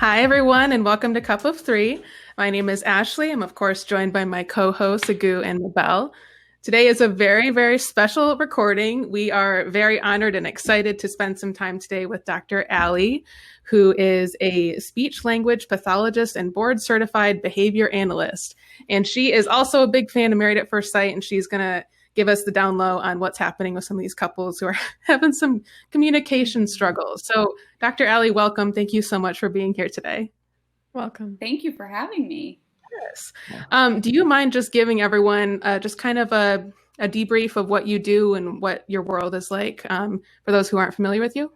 Hi, everyone, and welcome to Cup of Three. My name is Ashley. I'm, of course, joined by my co-hosts, Agu and Mabel. Today is a very, very special recording. We are very honored and excited to spend some time today with Dr. Ali, who is a speech language pathologist and board certified behavior analyst. And she is also a big fan of Married at First Sight, and she's going to give us the down low on what's happening with some of these couples who are having some communication struggles. So, Dr. Ali, welcome. Thank you so much for being here today. Welcome. Thank you for having me. Yes. Do you mind just giving everyone just kind of a debrief of what you do and what your world is like for those who aren't familiar with you?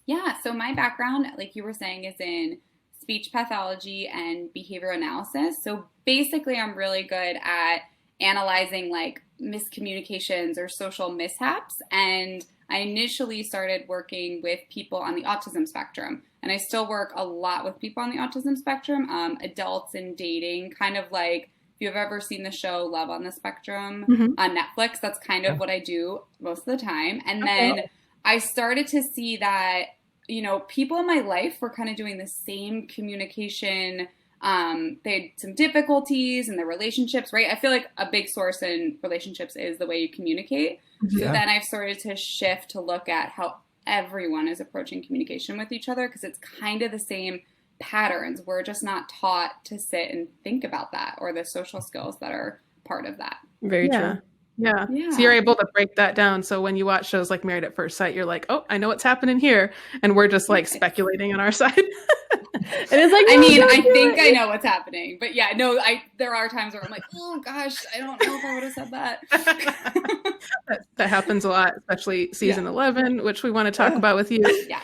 Yeah, so my background, like you were saying, is in speech pathology and behavior analysis. So basically, I'm really good at analyzing like miscommunications or social mishaps. And I initially started working with people on the autism spectrum. And I still work a lot with people on the autism spectrum, adults and dating, kind of like if you've ever seen the show Love on the Spectrum on Netflix, that's kind of what I do most of the time. And then I started to see that, you know, people in my life were kind of doing the same communication. They had some difficulties in their relationships, right? I feel like a big source in relationships is the way you communicate. So then I've started to shift to look at how everyone is approaching communication with each other because it's kind of the same patterns. We're just not taught to sit and think about that or the social skills that are part of that. Very true. Yeah. So you're able to break that down. So when you watch shows like Married at First Sight, you're like, oh, I know what's happening here. And we're just like speculating on our side. And it's like, I think I know what's happening. But yeah, no, there are times where I'm like, oh gosh, I don't know if I would have said that. That happens a lot, especially season 11, which we want to talk about with you. Yeah.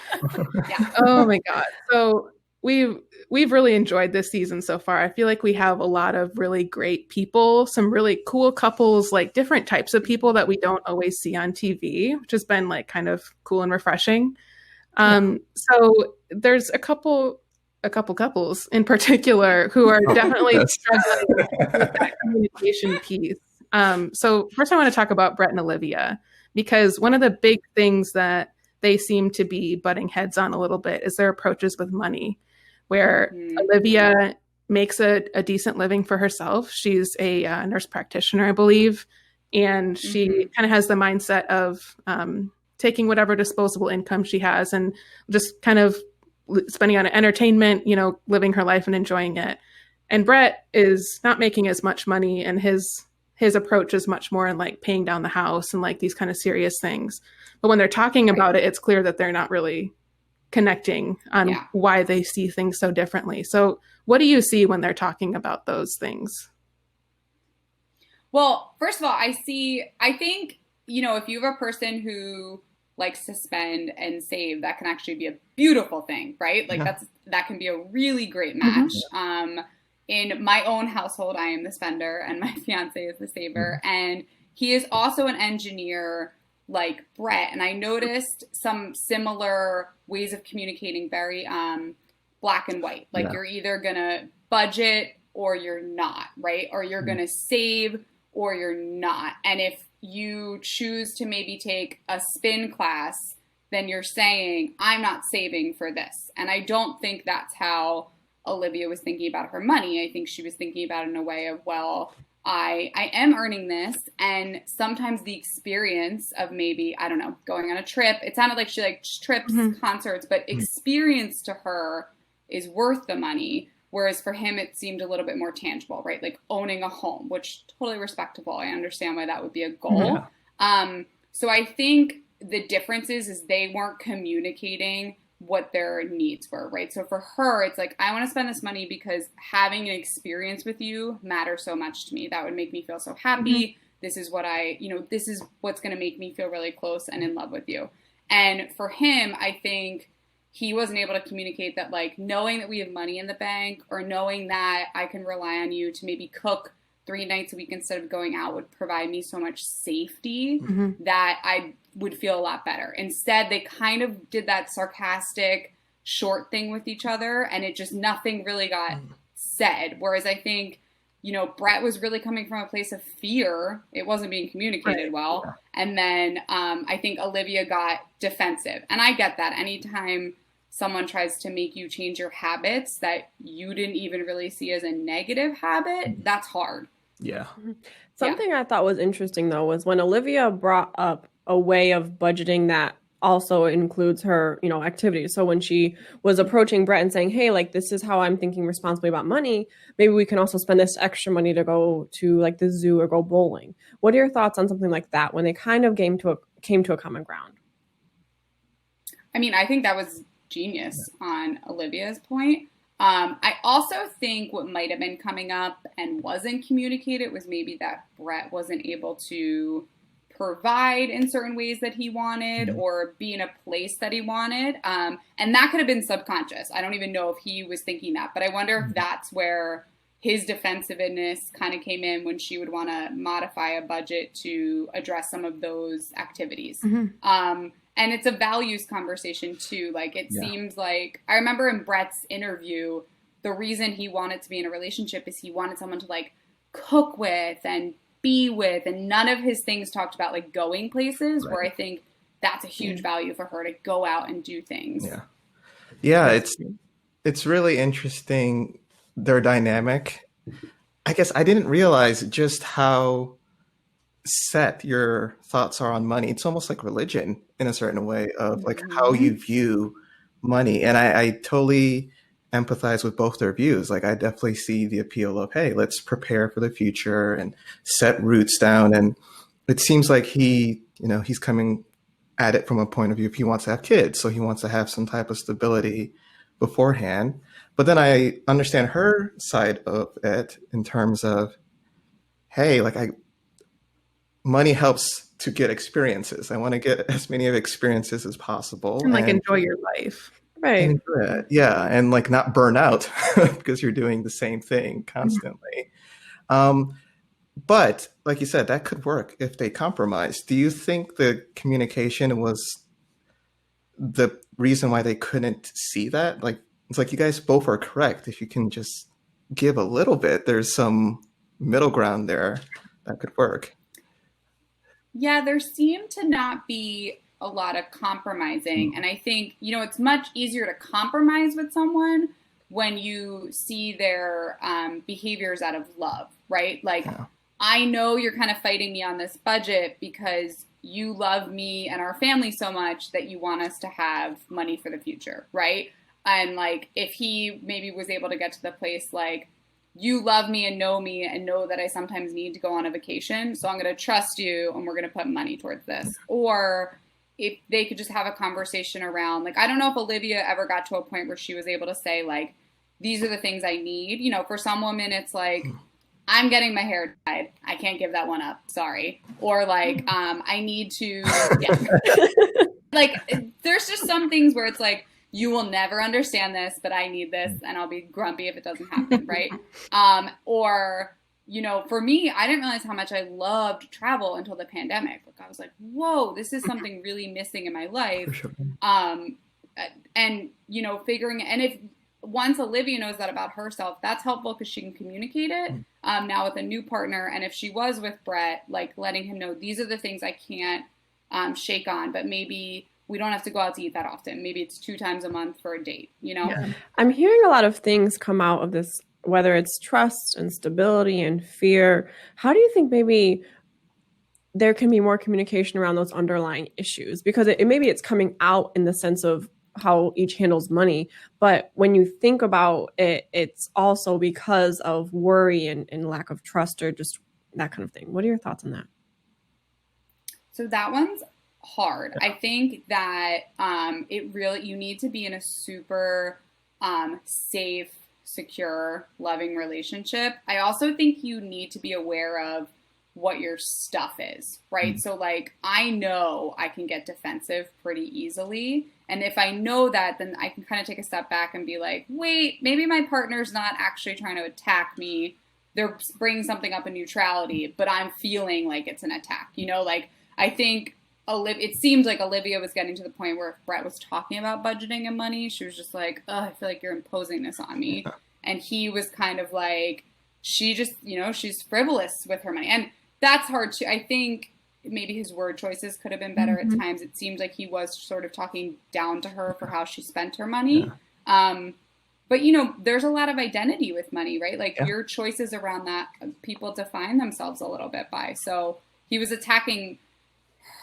Oh my God. So we've really enjoyed this season so far. I feel like we have a lot of really great people, some really cool couples, like different types of people that we don't always see on TV, which has been like kind of cool and refreshing. So there's a couple couples in particular who are definitely struggling with that communication piece. So first I want to talk about Brett and Olivia, because one of the big things that they seem to be butting heads on a little bit is their approaches with money, where Olivia makes a decent living for herself. She's a nurse practitioner, I believe, and she kind of has the mindset of taking whatever disposable income she has and just kind of spending on entertainment, you know, living her life and enjoying it. And Brett is not making as much money, and his approach is much more in like paying down the house and like these kind of serious things. But when they're talking about it, it's clear that they're not really connecting on why they see things so differently. So what do you see when they're talking about those things? Well, first of all, I think, you know, if you have a person who likes to spend and save, that can actually be a beautiful thing, right? Like that can be a really great match. In my own household, I am the spender and my fiance is the saver. And he is also an engineer like Brett. And I noticed some similar ways of communicating, very black and white. Like you're either going to budget or you're not, right? Or you're going to save or you're not. And if you choose to maybe take a spin class, then you're saying, I'm not saving for this. And I don't think that's how Olivia was thinking about her money. I think she was thinking about it in a way of, well, I am earning this. And sometimes the experience of maybe, I don't know, going on a trip, it sounded like she liked trips, concerts, but experience to her is worth the money. Whereas for him, it seemed a little bit more tangible, right? Like owning a home, which totally respectable. I understand why that would be a goal. So I think the difference is they weren't communicating what their needs were, right? So for her, it's like, I want to spend this money because having an experience with you matters so much to me. That would make me feel so happy. This is what this is what's going to make me feel really close and in love with you. And for him, I think he wasn't able to communicate that, like, knowing that we have money in the bank or knowing that I can rely on you to maybe cook 3 nights a week instead of going out would provide me so much safety that I would feel a lot better. Instead, they kind of did that sarcastic short thing with each other, and it just, nothing really got said. Whereas I think, you know, Brett was really coming from a place of fear. It wasn't being communicated well. And then I think Olivia got defensive. And I get that. Anytime someone tries to make you change your habits that you didn't even really see as a negative habit, that's hard. Yeah. Something I thought was interesting, though, was when Olivia brought up a way of budgeting that also includes her, activities. So when she was approaching Brett and saying, hey, like, this is how I'm thinking responsibly about money, maybe we can also spend this extra money to go to like the zoo or go bowling. What are your thoughts on something like that when they kind of came to a common ground? I mean, I think that was genius on Olivia's point. I also think what might have been coming up and wasn't communicated was maybe that Brett wasn't able to provide in certain ways that he wanted or be in a place that he wanted. And that could have been subconscious. I don't even know if he was thinking that, but I wonder if that's where his defensiveness kind of came in when she would want to modify a budget to address some of those activities. And it's a values conversation too. Like it seems like, I remember in Brett's interview, the reason he wanted to be in a relationship is he wanted someone to like cook with and be with, and none of his things talked about like going places, where I think that's a huge value for her to go out and do things. Yeah, it's really interesting, their dynamic. I guess I didn't realize just how set your thoughts are on money. It's almost like religion in a certain way of like how you view money. And I totally empathize with both their views. Like I definitely see the appeal of, hey, let's prepare for the future and set roots down. And it seems like he's coming at it from a point of view if he wants to have kids. So he wants to have some type of stability beforehand. But then I understand her side of it in terms of, hey, like money helps to get experiences. I want to get as many of experiences as possible. And enjoy your life. Right. Yeah. And like not burn out because you're doing the same thing constantly. But like you said, that could work if they compromise. Do you think the communication was the reason why they couldn't see that? Like, it's like you guys both are correct. If you can just give a little bit, there's some middle ground there that could work. Yeah, there seemed to not be a lot of compromising. And I think, it's much easier to compromise with someone when you see their behaviors out of love, right? Like, I know you're kind of fighting me on this budget because you love me and our family so much that you want us to have money for the future, right? And like, if he maybe was able to get to the place like, you love me and know that I sometimes need to go on a vacation. So I'm going to trust you and we're going to put money towards this. Or if they could just have a conversation around, like, I don't know if Olivia ever got to a point where she was able to say like, these are the things I need. For some women, it's like, I'm getting my hair dyed. I can't give that one up. Sorry. Or like, I need to, like, there's just some things where it's like, you will never understand this, but I need this and I'll be grumpy if it doesn't happen, right? Or, for me, I didn't realize how much I loved travel until the pandemic. Like I was like, whoa, this is something really missing in my life. For sure. And, figuring, and if once Olivia knows that about herself, that's helpful because she can communicate it now with a new partner. And if she was with Brett, like letting him know, these are the things I can't shake on, but maybe we don't have to go out to eat that often. Maybe it's 2 times a month for a date, Yeah. I'm hearing a lot of things come out of this, whether it's trust and stability and fear. How do you think maybe there can be more communication around those underlying issues? Because maybe it's coming out in the sense of how each handles money. But when you think about it, it's also because of worry and lack of trust or just that kind of thing. What are your thoughts on that? So that one's hard. I think that you need to be in a super safe, secure, loving relationship. I also think you need to be aware of what your stuff is, right? So like, I know I can get defensive pretty easily. And if I know that, then I can kind of take a step back and be like, wait, maybe my partner's not actually trying to attack me. They're bringing something up in neutrality, but I'm feeling like it's an attack. Like I think it seemed like Olivia was getting to the point where if Brett was talking about budgeting and money, she was just like, oh, I feel like you're imposing this on me. And he was kind of like, she just, she's frivolous with her money. And that's hard too. I think maybe his word choices could have been better at times. It seemed like he was sort of talking down to her for how she spent her money. But, you know, there's a lot of identity with money, right? Like your choices around that, people define themselves a little bit by. So he was attacking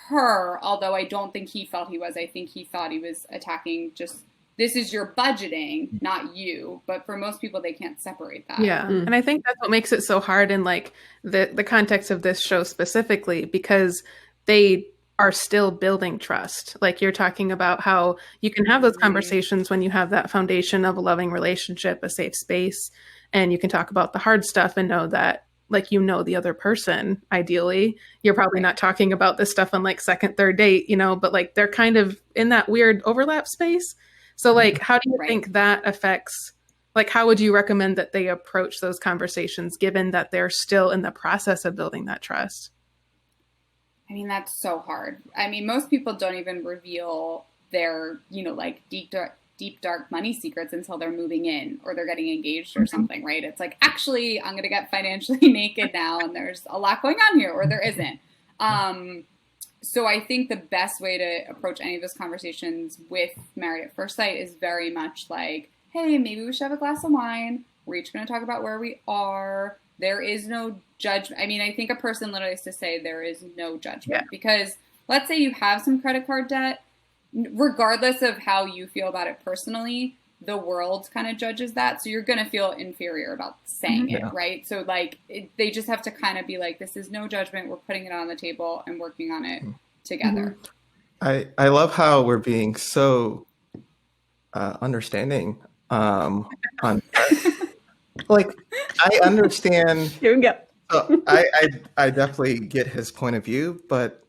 her, although I don't think he felt he was. I think he thought he was attacking just, this is your budgeting, not you. But for most people, they can't separate that. Yeah. And I think that's what makes it so hard in like the context of this show specifically, because they are still building trust. Like you're talking about how you can have those conversations when you have that foundation of a loving relationship, a safe space, and you can talk about the hard stuff and know that, like, you know, the other person, ideally, you're probably not talking about this stuff on like second, third date, you know, but like they're kind of in that weird overlap space. So like, how do you think that affects, like, how would you recommend that they approach those conversations given that they're still in the process of building that trust? I mean, that's so hard. I mean, most people don't even reveal their, you know, like deep, dark money secrets until they're moving in or they're getting engaged or something, right? It's like, actually, I'm going to get financially naked now and there's a lot going on here, or there isn't. So I think the best way to approach any of those conversations with Married at First Sight is very much like, hey, maybe we should have a glass of wine. We're each going to talk about where we are. There is no judgment. I mean, I think a person literally has to say there is no judgment because let's say you have some credit card debt, regardless of how you feel about it personally, the world kind of judges that. So you're going to feel inferior about saying it, right? So like they just have to kind of be like, this is no judgment. We're putting it on the table and working on it together. I love how we're being so understanding on like, I understand. Here we go. I definitely get his point of view, but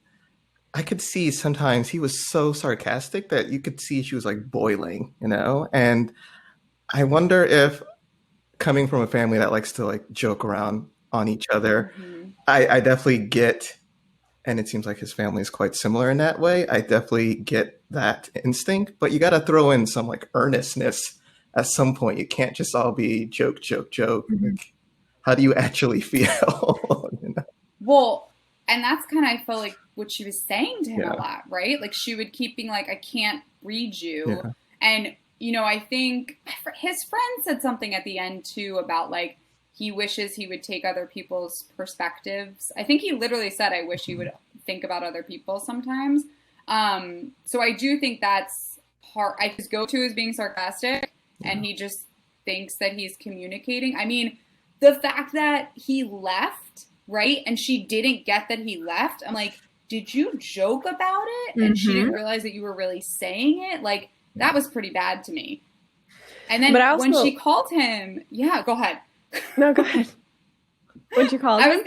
I could see sometimes he was so sarcastic that you could see she was like boiling, you know? And I wonder if coming from a family that likes to like joke around on each other, I definitely get, and it seems like his family is quite similar in that way. I definitely get that instinct, but you got to throw in some like earnestness at some point. You can't just all be joke. Like, how do you actually feel? You know? Well, and that's kind of, I felt like what she was saying to him a lot, right? Like she would keep being like, I can't read you. And, you know, I think his friend said something at the end too about like, he wishes he would take other people's perspectives. I think he literally said, I wish he would think about other people sometimes. So I do think that's hard. His go-to is being sarcastic and he just thinks that he's communicating. I mean, the fact that he left, right? And she didn't get that he left. I'm like, did you joke about it? And she didn't realize that you were really saying it. Like that was pretty bad to me. And then when she called him, go ahead. No, go ahead. When she called him?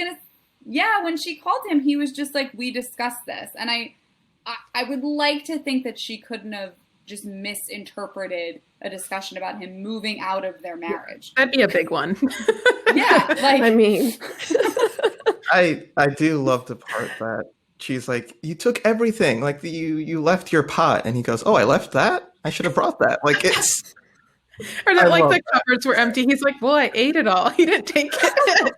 When she called him, he was just like, we discussed this. And I would like to think that she couldn't have just misinterpreted a discussion about him moving out of their marriage. That'd be a big one. Like, I mean, I do love the part that she's like, you took everything. Like you left your pot. And he goes, oh, I left that? I should have brought that. Like it's... Or that like the cupboards were empty. He's like, well, I ate it all. He didn't take it.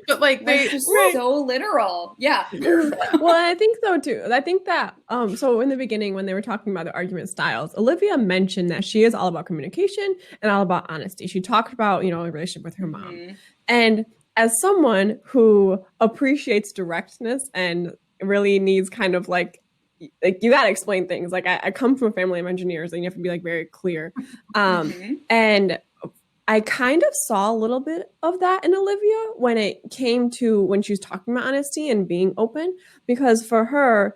But like they just so literal. Yeah. Well, I think so too. I think that so in the beginning when they were talking about the argument styles, Olivia mentioned that she is all about communication and all about honesty. She talked about, you know, a relationship with her mom. And as someone who appreciates directness and really needs kind of like you got to explain things. Like I come from a family of engineers and you have to be like very clear. And I kind of saw a little bit of that in Olivia when it came to when she was talking about honesty and being open, because for her,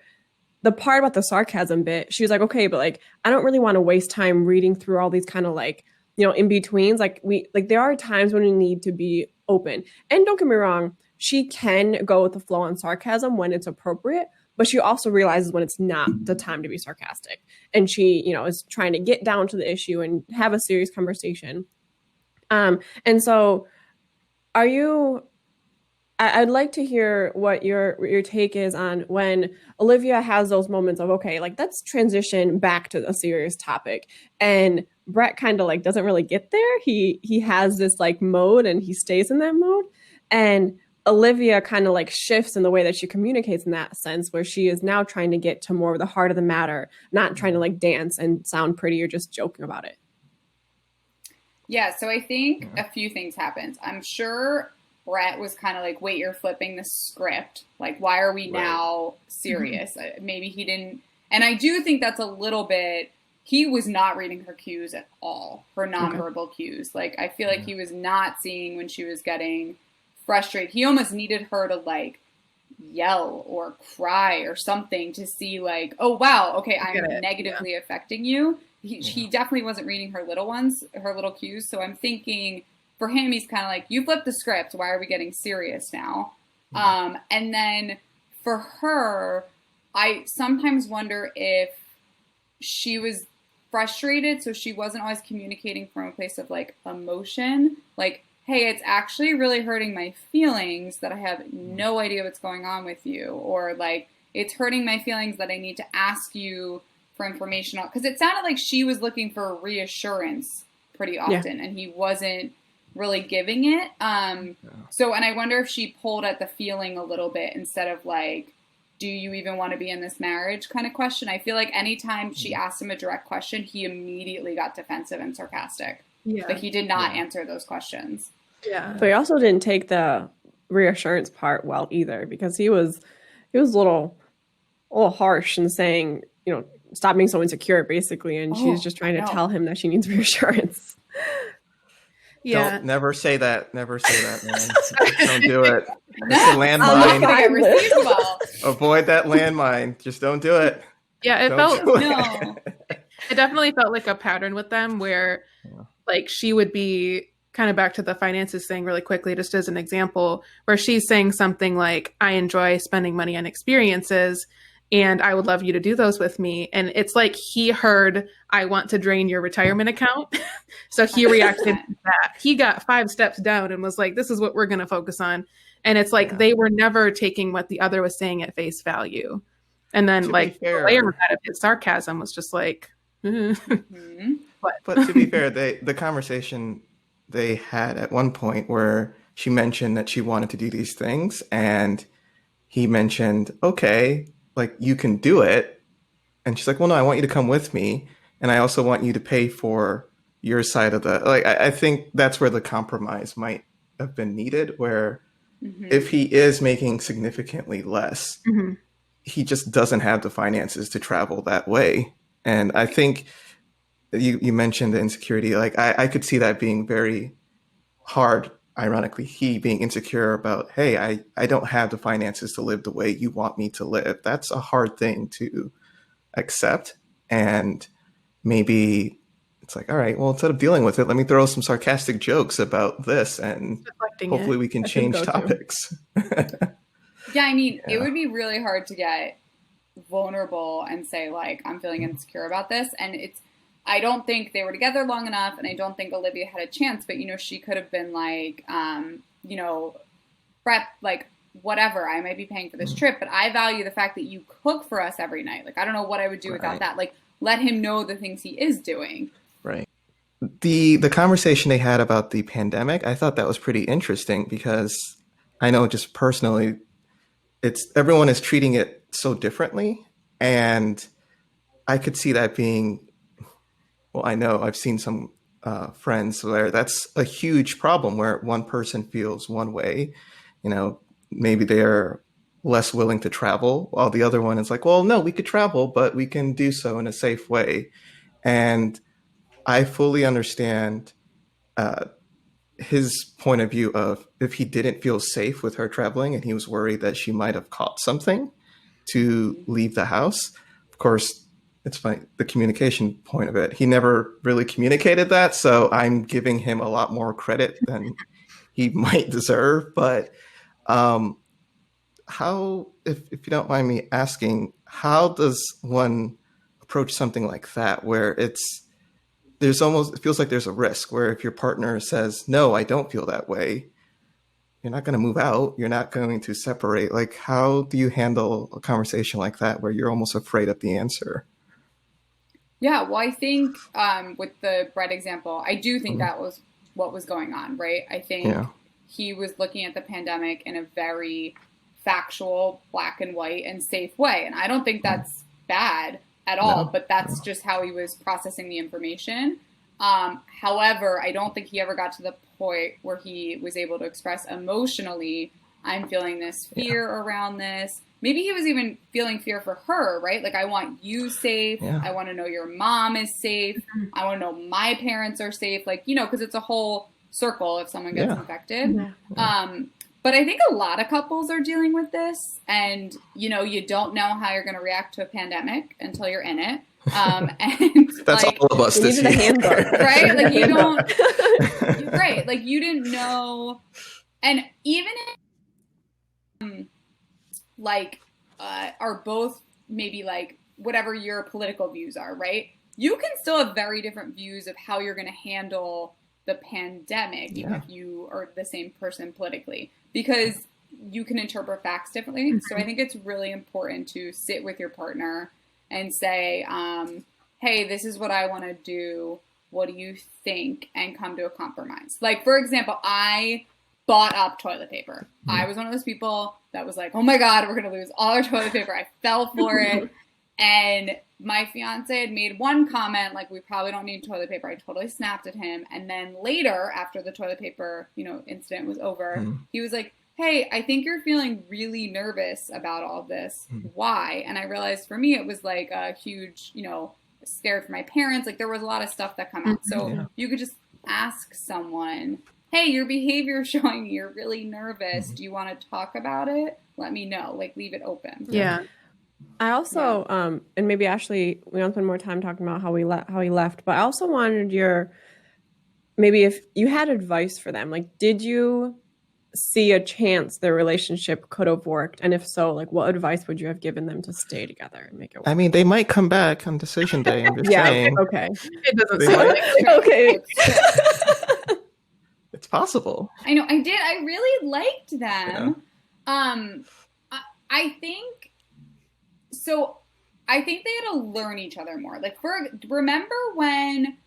the part about the sarcasm bit, she was like, okay, but like, I don't really want to waste time reading through all these kind of like, you know, in betweens. Like there are times when we need to be open. And don't get me wrong, she can go with the flow on sarcasm when it's appropriate. But she also realizes when it's not the time to be sarcastic. And she, you know, is trying to get down to the issue and have a serious conversation. And so I'd like to hear what your take is on when Olivia has those moments of, okay, like let's transition back to a serious topic. And Brett kind of like doesn't really get there. He has this like mode and he stays in that mode. And Olivia kind of like shifts in the way that she communicates in that sense, where she is now trying to get to more of the heart of the matter, not trying to like dance and sound pretty or just joking about it. Yeah, so I think a few things happened. I'm sure Brett was kind of like, wait, you're flipping the script. Like, why are we now serious? Maybe he didn't. And I do think that's a little bit, he was not reading her cues at all, her nonverbal cues. Like, I feel like he was not seeing when she was getting frustrated. He almost needed her to like yell or cry or something to see like, oh, wow, okay, I'm negatively affecting you. He definitely wasn't reading her little cues. So I'm thinking for him, he's kind of like, you flipped the script. Why are we getting serious now? And then for her, I sometimes wonder if she was frustrated, so she wasn't always communicating from a place of like emotion. Like, hey, it's actually really hurting my feelings that I have no idea what's going on with you. Or like, it's hurting my feelings that I need to ask you for information. Because it sounded like she was looking for reassurance pretty often, and he wasn't really giving it. So, and I wonder if she pulled at the feeling a little bit instead of like, do you even want to be in this marriage kind of question. I feel like anytime she asked him a direct question, he immediately got defensive and sarcastic. But he did not answer those questions. But he also didn't take the reassurance part well either, because he was a little harsh in saying, you know, stop being so insecure basically, and she's just trying to tell him that she needs reassurance. Don't never say that. Never say that, man. Don't do it. It's a landmine. Avoid that landmine. Just don't do it. Yeah, it definitely felt like a pattern with them where like she would be kind of back to the finances thing really quickly, just as an example, where she's saying something like, I enjoy spending money on experiences and I would love you to do those with me. And it's like he heard, I want to drain your retirement account. So he reacted to that. He got 5 steps down and was like, this is what we're going to focus on. And it's like they were never taking what the other was saying at face value. And then like the layer of that of his sarcasm was just like, But to be fair, the conversation they had at one point where she mentioned that she wanted to do these things and he mentioned, okay, like you can do it. And she's like, well, no, I want you to come with me. And I also want you to pay for your side of the, like, I think that's where the compromise might have been needed, where if he is making significantly less, he just doesn't have the finances to travel that way. And I think you mentioned the insecurity. Like I could see that being very hard. Ironically, he being insecure about, hey, I don't have the finances to live the way you want me to live. That's a hard thing to accept. And maybe it's like, all right, well, instead of dealing with it, let me throw some sarcastic jokes about this and hopefully we can change topics. Yeah, I mean, it would be really hard to get vulnerable and say, like, I'm feeling insecure about this. And I don't think they were together long enough, and I don't think Olivia had a chance, but, you know, she could have been like, you know, Brett, like, whatever, I might be paying for this trip, but I value the fact that you cook for us every night. Like, I don't know what I would do without that. Like, let him know the things he is doing. Right. The conversation they had about the pandemic, I thought that was pretty interesting because I know just personally, everyone is treating it so differently. And I could see that being, well, I know I've seen some friends where that's a huge problem where one person feels one way, you know, maybe they're less willing to travel while the other one is like, well, no, we could travel, but we can do so in a safe way. And I fully understand his point of view of if he didn't feel safe with her traveling and he was worried that she might have caught something to leave the house. Of course, it's funny, the communication point of it. He never really communicated that. So I'm giving him a lot more credit than he might deserve. But how, if you don't mind me asking, how does one approach something like that where it feels like there's a risk where if your partner says, no, I don't feel that way, you're not going to move out. You're not going to separate. Like, how do you handle a conversation like that where you're almost afraid of the answer? Yeah, well, I think with the Brett example, I do think that was what was going on, right? I think he was looking at the pandemic in a very factual, black and white, and safe way. And I don't think that's bad at all, but that's just how he was processing the information. However, I don't think he ever got to the point where he was able to express emotionally, I'm feeling this fear around this. Maybe he was even feeling fear for her, right? Like, I want you safe. Yeah. I want to know your mom is safe. I want to know my parents are safe. Like, you know, because it's a whole circle if someone gets infected. But I think a lot of couples are dealing with this. And, you know, you don't know how you're going to react to a pandemic until you're in it. And that's like, all of us this year. Right? Like, you don't, right. Like, you didn't know. And even if, like, are both maybe like whatever your political views are, right? You can still have very different views of how you're going to handle the pandemic, even if you are the same person politically, because you can interpret facts differently. So I think it's really important to sit with your partner and say, hey, this is what I want to do. What do you think? And come to a compromise. Like, for example, I bought up toilet paper. I was one of those people that was like, oh my God, we're going to lose all our toilet paper. I fell for it. And my fiance had made one comment, like, we probably don't need toilet paper. I totally snapped at him. And then later, after the toilet paper, you know, incident was over, he was like, hey, I think you're feeling really nervous about all this. Why? And I realized for me, it was like a huge, you know, scared for my parents. Like, there was a lot of stuff that come out. So you could just ask someone, hey, your behavior is showing me you're really nervous. Do you want to talk about it? Let me know. Like, leave it open. Yeah. I also, and maybe Ashley, we want to spend more time talking about how he left, but I also wanted maybe if you had advice for them, like, did you see a chance their relationship could have worked? And if so, like, what advice would you have given them to stay together and make it work? I mean, they might come back on decision day. I'm just saying. Okay. It doesn't sound like Okay. It's possible. I know. I did. I really liked them. I think so. I think they had to learn each other more. Like, remember when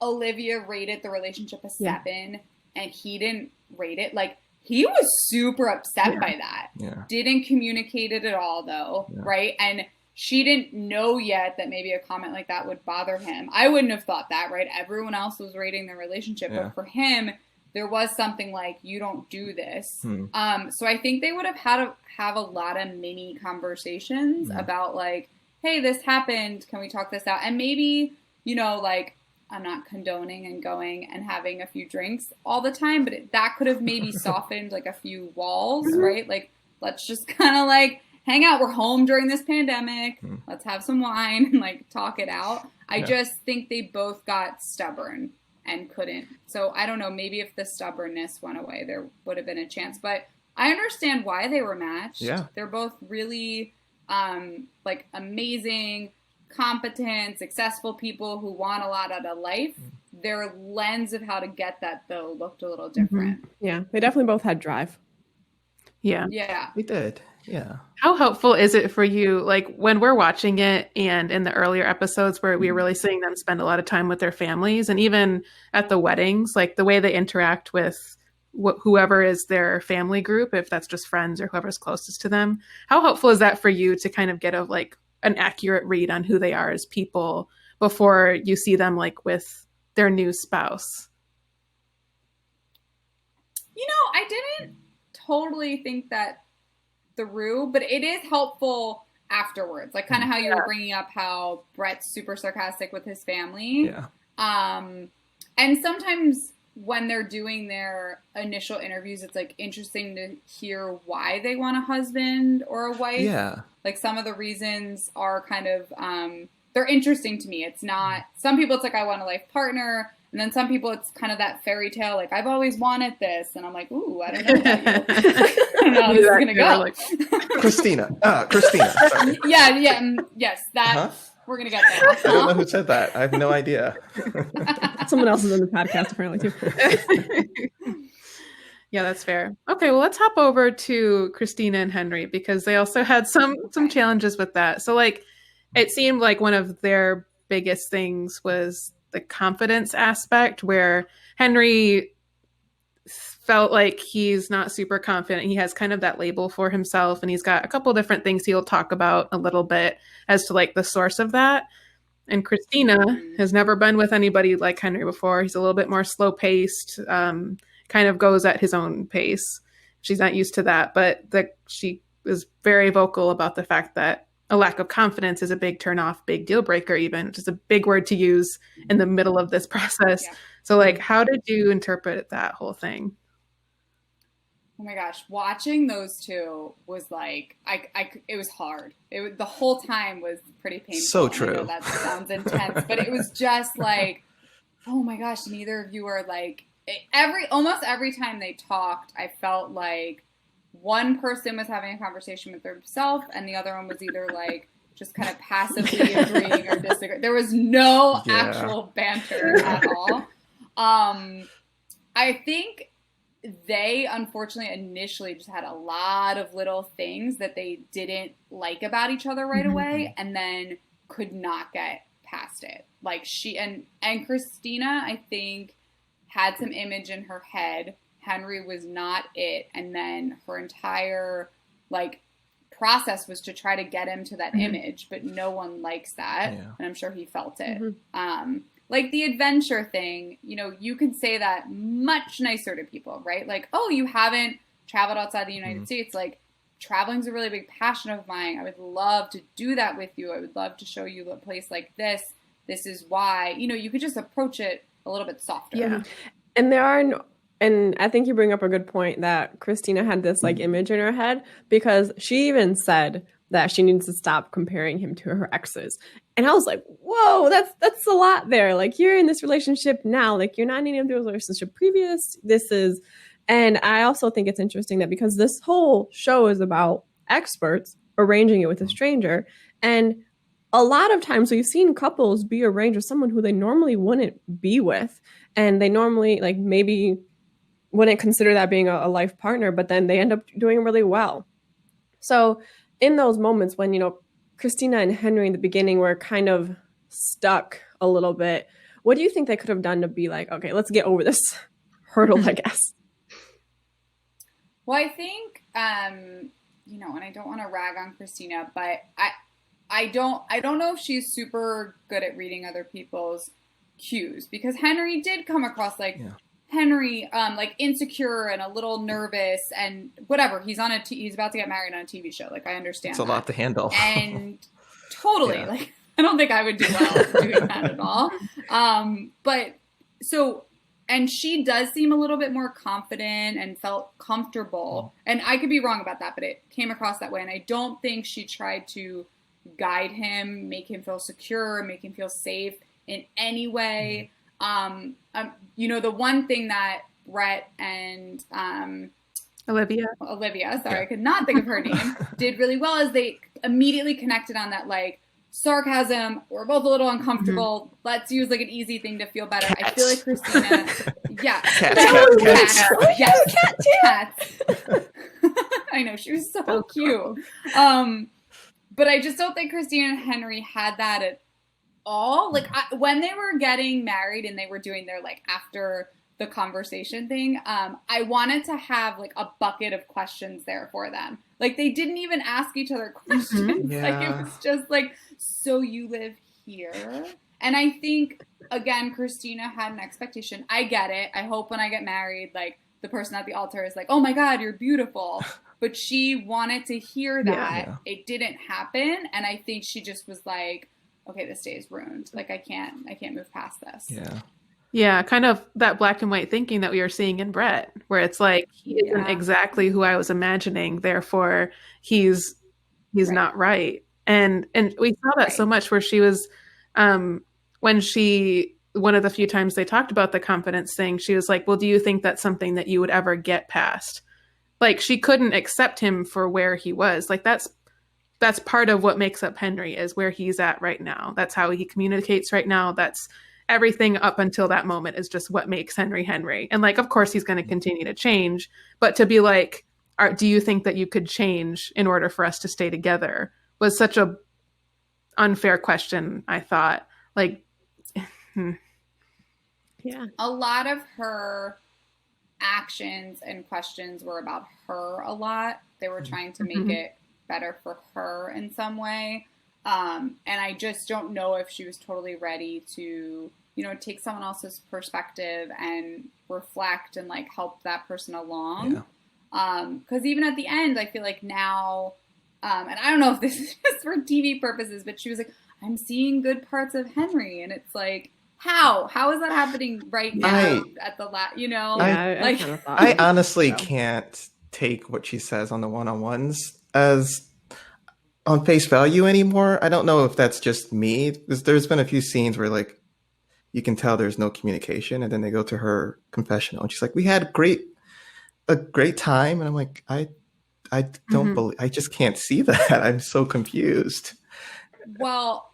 Olivia rated the relationship a 7 and he didn't rate it? Like, he was super upset by that. Yeah. Didn't communicate it at all, though, right? And she didn't know yet that maybe a comment like that would bother him. I wouldn't have thought that, right? Everyone else was rating their relationship, but for him, there was something like, you don't do this. So I think they would have had to have a lot of mini conversations about, like, hey, this happened. Can we talk this out? And maybe, you know, like, I'm not condoning and going and having a few drinks all the time, but that could have maybe softened like a few walls, right? Like, let's just kind of like hang out. We're home during this pandemic. Let's have some wine and like talk it out. I just think they both got stubborn and couldn't. So I don't know, maybe if the stubbornness went away, there would have been a chance. But I understand why they were matched. Yeah. They're both really like amazing, competent, successful people who want a lot out of life. Their lens of how to get that, though, looked a little different. Yeah, they definitely both had drive. Yeah. We did. Yeah. How helpful is it for you, like, when we're watching it and in the earlier episodes where we're really seeing them spend a lot of time with their families, and even at the weddings, like the way they interact with whoever is their family group, if that's just friends or whoever's closest to them, how helpful is that for you to kind of get an accurate read on who they are as people before you see them like with their new spouse? You know, I didn't totally think that through, but it is helpful afterwards. Like, kind of how you were bringing up how Brett's super sarcastic with his family. Yeah. And sometimes when they're doing their initial interviews, it's like interesting to hear why they want a husband or a wife. Yeah. Like, some of the reasons are kind of, they're interesting to me. It's not, some people it's like, I want a life partner. And then some people it's kind of that fairy tale, like, I've always wanted this. And I'm like, ooh, I don't know about you. I don't know how this is going to go. Like, Christina. Sorry. Yes, that, we're going to get there. I don't know who said that. I have no idea. Someone else is on the podcast apparently too. Yeah, that's fair. Okay, well, let's hop over to Christina and Henry, because they also had some challenges with that. So, like, it seemed like one of their biggest things was the confidence aspect, where Henry felt like he's not super confident. He has kind of that label for himself, and he's got a couple different things he'll talk about a little bit as to like the source of that. And Christina has never been with anybody like Henry before. He's a little bit more slow paced, kind of goes at his own pace. She's not used to that, but she is very vocal about the fact that a lack of confidence is a big turnoff, big deal breaker, even, which is a big word to use in the middle of this process. Yeah. So like, how did you interpret that whole thing? Oh my gosh, watching those two was like, it was hard. The whole time was pretty painful. So true. I know that sounds intense, but it was just like, oh my gosh, neither of you are like, almost every time they talked, I felt like one person was having a conversation with themselves and the other one was either like just kind of passively agreeing or disagreeing. There was no actual banter at all. I think they unfortunately initially just had a lot of little things that they didn't like about each other right away and then could not get past it. Like she and Christina, I think, had some image in her head. Henry was not it. And then her entire like process was to try to get him to that image, but no one likes that. Yeah. And I'm sure he felt it. Like the adventure thing, you know, you can say that much nicer to people, right? Like, oh, you haven't traveled outside the United States. Like, traveling's a really big passion of mine. I would love to do that with you. I would love to show you a place like this. This is why. You know, you could just approach it a little bit softer. Yeah. And I think you bring up a good point that Christina had this like image in her head, because she even said that she needs to stop comparing him to her exes. And I was like, whoa, that's a lot there. Like, you're in this relationship now, like you're not in the relationship previous. And I also think it's interesting that because this whole show is about experts arranging it with a stranger. And a lot of times we've seen couples be arranged with someone who they normally wouldn't be with. And they normally like maybe wouldn't consider that being a life partner, but then they end up doing really well. So in those moments when, you know, Christina and Henry in the beginning were kind of stuck a little bit, what do you think they could have done to be like, okay, let's get over this hurdle, I guess? Well, I think, you know, and I don't want to rag on Christina, but I don't know if she's super good at reading other people's cues, because Henry did come across like Henry, like insecure and a little nervous and whatever. He's about to get married on a TV show. Like, I understand. It's a lot to handle. And totally, like, I don't think I would do well doing that at all. But so, and she does seem a little bit more confident and felt comfortable. And I could be wrong about that, but it came across that way. And I don't think she tried to guide him, make him feel secure, make him feel safe in any way. You know, the one thing that Brett and Olivia, sorry, I could not think of her name, did really well is they immediately connected on that, like, sarcasm. We're both a little uncomfortable. Let's use like an easy thing to feel better. Cats. I feel like Christina, cats. I know, she was so cute. But I just don't think Christina and Henry had that at all. Like, when they were getting married and they were doing their like after the conversation thing, I wanted to have like a bucket of questions there for them. Like, they didn't even ask each other questions. Like, it was just like, so you live here? And I think, again, Christina had an expectation. I get it. I hope when I get married, like, the person at the altar is like, oh my God, you're beautiful. But she wanted to hear that. Yeah. It didn't happen. And I think she just was like, okay, this day is ruined. Like, I can't move past this. Yeah, kind of that black and white thinking that we were seeing in Brett, where it's like, he isn't exactly who I was imagining, therefore he's not right. And we saw that so much where she was, one of the few times they talked about the confidence thing, she was like, well, do you think that's something that you would ever get past? Like, she couldn't accept him for where he was. Like, that's part of what makes up Henry, is where he's at right now. That's how he communicates right now. That's everything up until that moment is just what makes Henry Henry. And like, of course he's going to continue to change, but to be like, do you think that you could change in order for us to stay together, was such a unfair question, I thought. Like, a lot of her actions and questions were about her a lot. They were trying to make it better for her in some way. And I just don't know if she was totally ready to, you know, take someone else's perspective and reflect and like help that person along. Because even at the end, I feel like now, and I don't know if this is just for TV purposes, but she was like, I'm seeing good parts of Henry. And it's like, how is that happening right now at the you know? I honestly can't take what she says on the one-on-ones as on face value anymore. I don't know if that's just me. There's been a few scenes where like you can tell there's no communication, and then they go to her confessional and she's like, we had a great time. And I'm like, I don't believe, I just can't see that. I'm so confused. Well,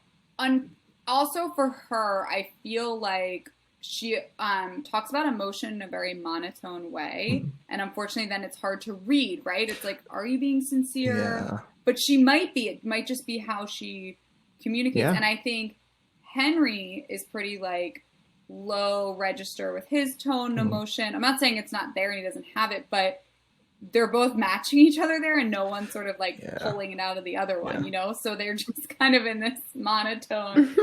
also for her, I feel like she talks about emotion in a very monotone way. And unfortunately, then it's hard to read, right? It's like, are you being sincere? Yeah. But she might be. It might just be how she communicates. Yeah. And I think Henry is pretty like low register with his tone and emotion. I'm not saying it's not there and he doesn't have it, but they're both matching each other there and no one's sort of like pulling it out of the other one, you know? So they're just kind of in this monotone.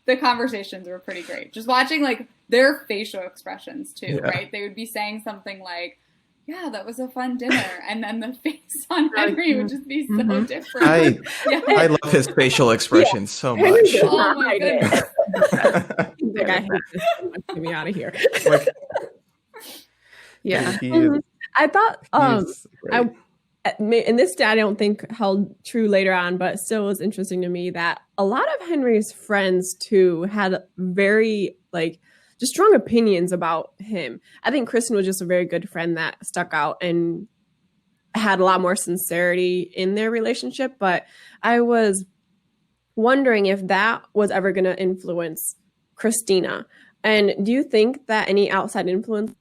The conversations were pretty great. Just watching like their facial expressions too, right? They would be saying something like, yeah, that was a fun dinner. And then the face on Henry would just be so different. I love his facial expressions so much. Oh my goodness. Like, I hate this so much. Get me out of here. I thought, and this I don't think held true later on, but still was interesting to me that a lot of Henry's friends too had very like just strong opinions about him. I think Kristen was just a very good friend that stuck out and had a lot more sincerity in their relationship. But I was wondering if that was ever going to influence Christina. And do you think that any outside influenced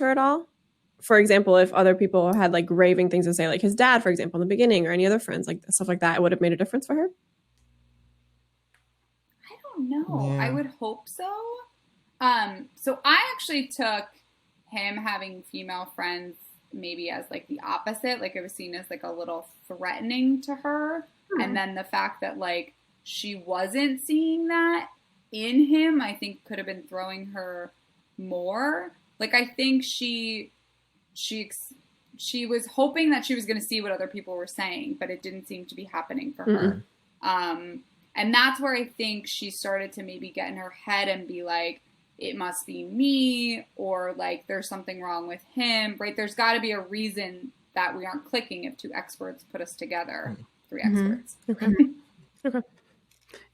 her at all? For example, if other people had like raving things to say, like his dad, for example, in the beginning, or any other friends, like stuff like that, it would have made a difference for her? I don't know. I would hope so. So I actually took him having female friends maybe as like the opposite. Like it was seen as like a little threatening to her. And then the fact that like she wasn't seeing that in him, I think could have been throwing her more. Like I think she was hoping that she was going to see what other people were saying, but it didn't seem to be happening for her. And that's where I think she started to maybe get in her head and be like, it must be me, or like there's something wrong with him, right? There's got to be a reason that we aren't clicking if two experts put us together, three experts. Okay.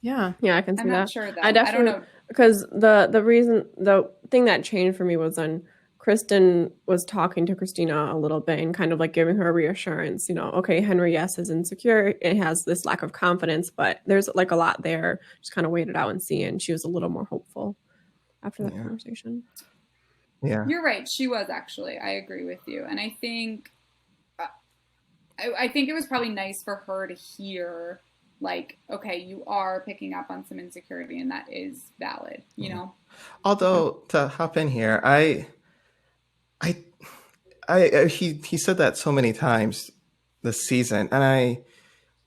Yeah, I can see that. I'm not sure though. I don't know. Because the thing that changed for me was when Kristen was talking to Christina a little bit and kind of like giving her reassurance, you know, okay, Henry, yes, is insecure. It has this lack of confidence, but there's like a lot there. Just kind of wait it out and see. And she was a little more hopeful after that conversation. Yeah. You're right. She was actually. I agree with you. And I think it was probably nice for her to hear like, okay, you are picking up on some insecurity and that is valid, you know? Although to hop in here, he said that so many times this season, and I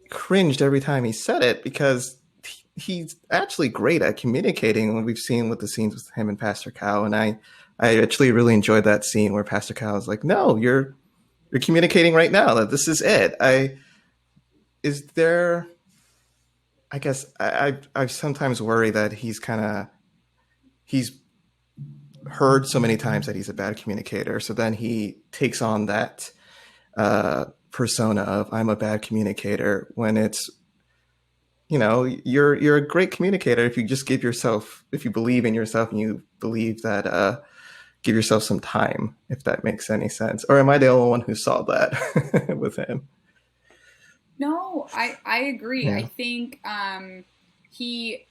cringed every time he said it because he's actually great at communicating. When we've seen with the scenes with him and Pastor Cow, and I actually really enjoyed that scene where Pastor Cow is like, "No, you're communicating right now. That this is it." I guess I sometimes worry that he's heard so many times that he's a bad communicator. So then he takes on that persona of I'm a bad communicator when it's, you know, you're a great communicator if you just if you believe in yourself and you believe that, give yourself some time, if that makes any sense. Or am I the only one who saw that with him? No, I agree. Yeah. I think he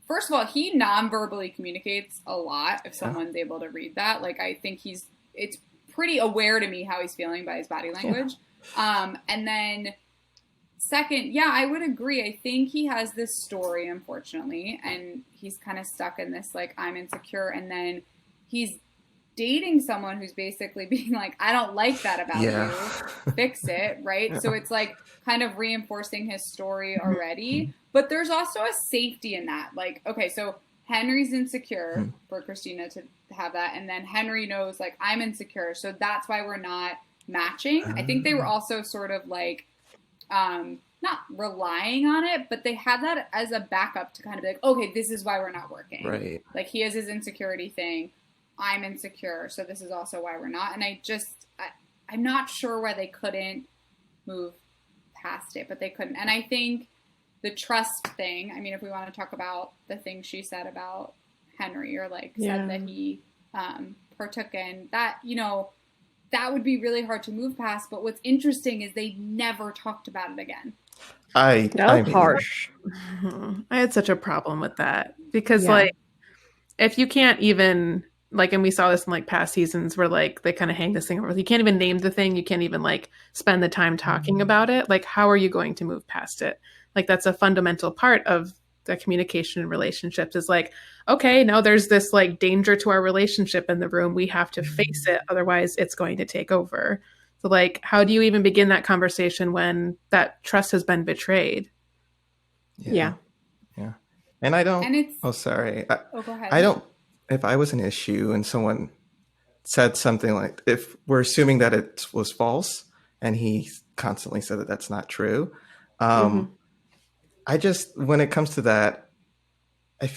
first of all, he non-verbally communicates a lot if someone's able to read that. Like I think it's pretty aware to me how he's feeling by his body language. Yeah. And then second, I would agree. I think he has this story, unfortunately, and he's kind of stuck in this like I'm insecure, and then he's dating someone who's basically being like, I don't like that about you, fix it, right? So it's like kind of reinforcing his story already. But there's also a safety in that. Like, okay, so Henry's insecure for Christina to have that. And then Henry knows, like, I'm insecure. So that's why we're not matching. I think they were also sort of like, not relying on it, but they had that as a backup to kind of be like, okay, this is why we're not working. Right. Like, he has his insecurity thing. I'm insecure. So this is also why we're not. And I'm not sure why they couldn't move past it, but they couldn't. And I think the trust thing, I mean, if we want to talk about the thing she said about Henry, or like said that he partook in, that, you know, that would be really hard to move past. But what's interesting is they never talked about it again. That was harsh. I had such a problem with that because like, if you can't even like, and we saw this in like past seasons where like they kind of hang this thing over, you can't even name the thing, you can't even like spend the time talking about it. Like, how are you going to move past it? Like, that's a fundamental part of the communication in relationships, is like, okay, no, there's this like danger to our relationship in the room. We have to face it. Otherwise it's going to take over. So like, how do you even begin that conversation when that trust has been betrayed? Yeah. And I don't, go ahead. I don't, if I was an issue and someone said something like, if we're assuming that it was false and he constantly said that that's not true. I just, when it comes to that, I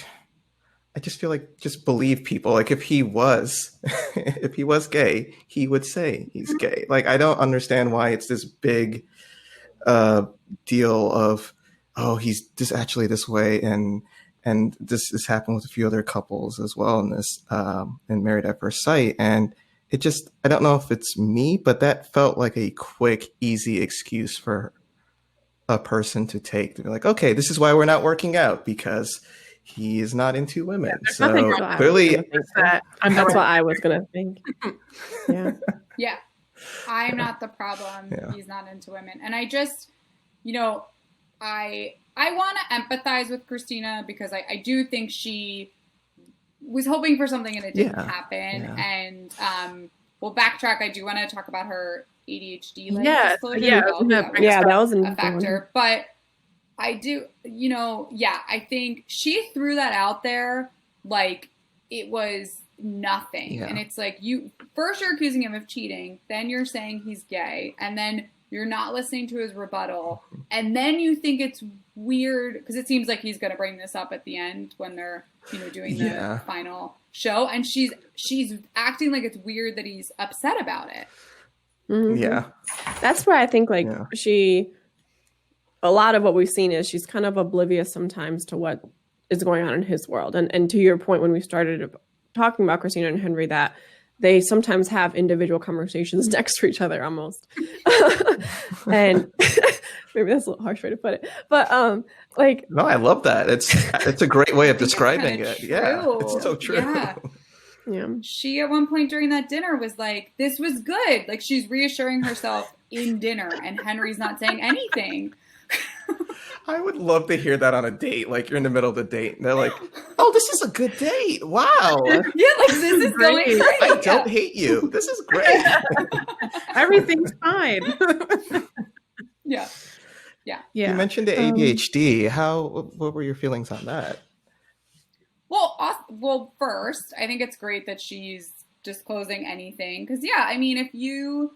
just feel like, just believe people. Like, if he was gay, he would say he's gay. Like, I don't understand why it's this big deal of, oh, he's just actually this way. And this has happened with a few other couples as well in this, in Married at First Sight. And it just, I don't know if it's me, but that felt like a quick, easy excuse for a person to take, to be like, okay, this is why we're not working out, because he is not into women. So clearly that's what I was going to think. Yeah. I'm not the problem. He's not into women. And I just, you know, I want to empathize with Christina, because I do think she was hoping for something and it didn't happen. And we'll backtrack. I do want to talk about her ADHD disclosure. That was a factor. But I do, you know, I think she threw that out there like it was nothing. And it's like, first you're accusing him of cheating, then you're saying he's gay, and then you're not listening to his rebuttal, and then you think it's weird because it seems like he's going to bring this up at the end when they're, you know, doing the final show, and she's acting like it's weird that he's upset about it. That's where I think like a lot of what we've seen is she's kind of oblivious sometimes to what is going on in his world, and to your point when we started talking about Christina and Henry, that they sometimes have individual conversations next to each other almost. And maybe that's a little harsh way to put it. But like, no, I love that. It's a great way of describing it. True. Yeah. It's so true. Yeah. She at one point during that dinner was like, this was good. Like, she's reassuring herself in dinner, and Henry's not saying anything. I would love to hear that on a date. Like, you're in the middle of the date and they're like, oh, this is a good date. Wow. Like, this is going great. I don't hate you. This is great. Everything's fine. Yeah. You mentioned the ADHD. What were your feelings on that? Well, first, I think it's great that she's disclosing anything. Because, I mean, if you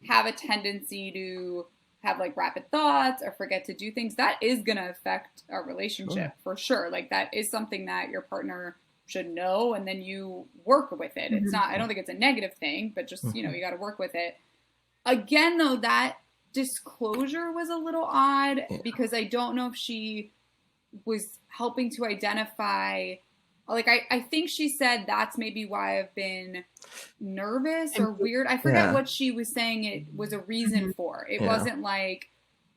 have a tendency to have like rapid thoughts or forget to do things, that is going to affect our relationship for sure. Like, that is something that your partner should know, and then you work with it. It's not, I don't think it's a negative thing, but just, you know, you got to work with it. Again, though, that disclosure was a little odd because I don't know if she was helping to identify, like, I think she said that's maybe why I've been nervous or weird. I forget what she was saying it was a reason for. It wasn't like,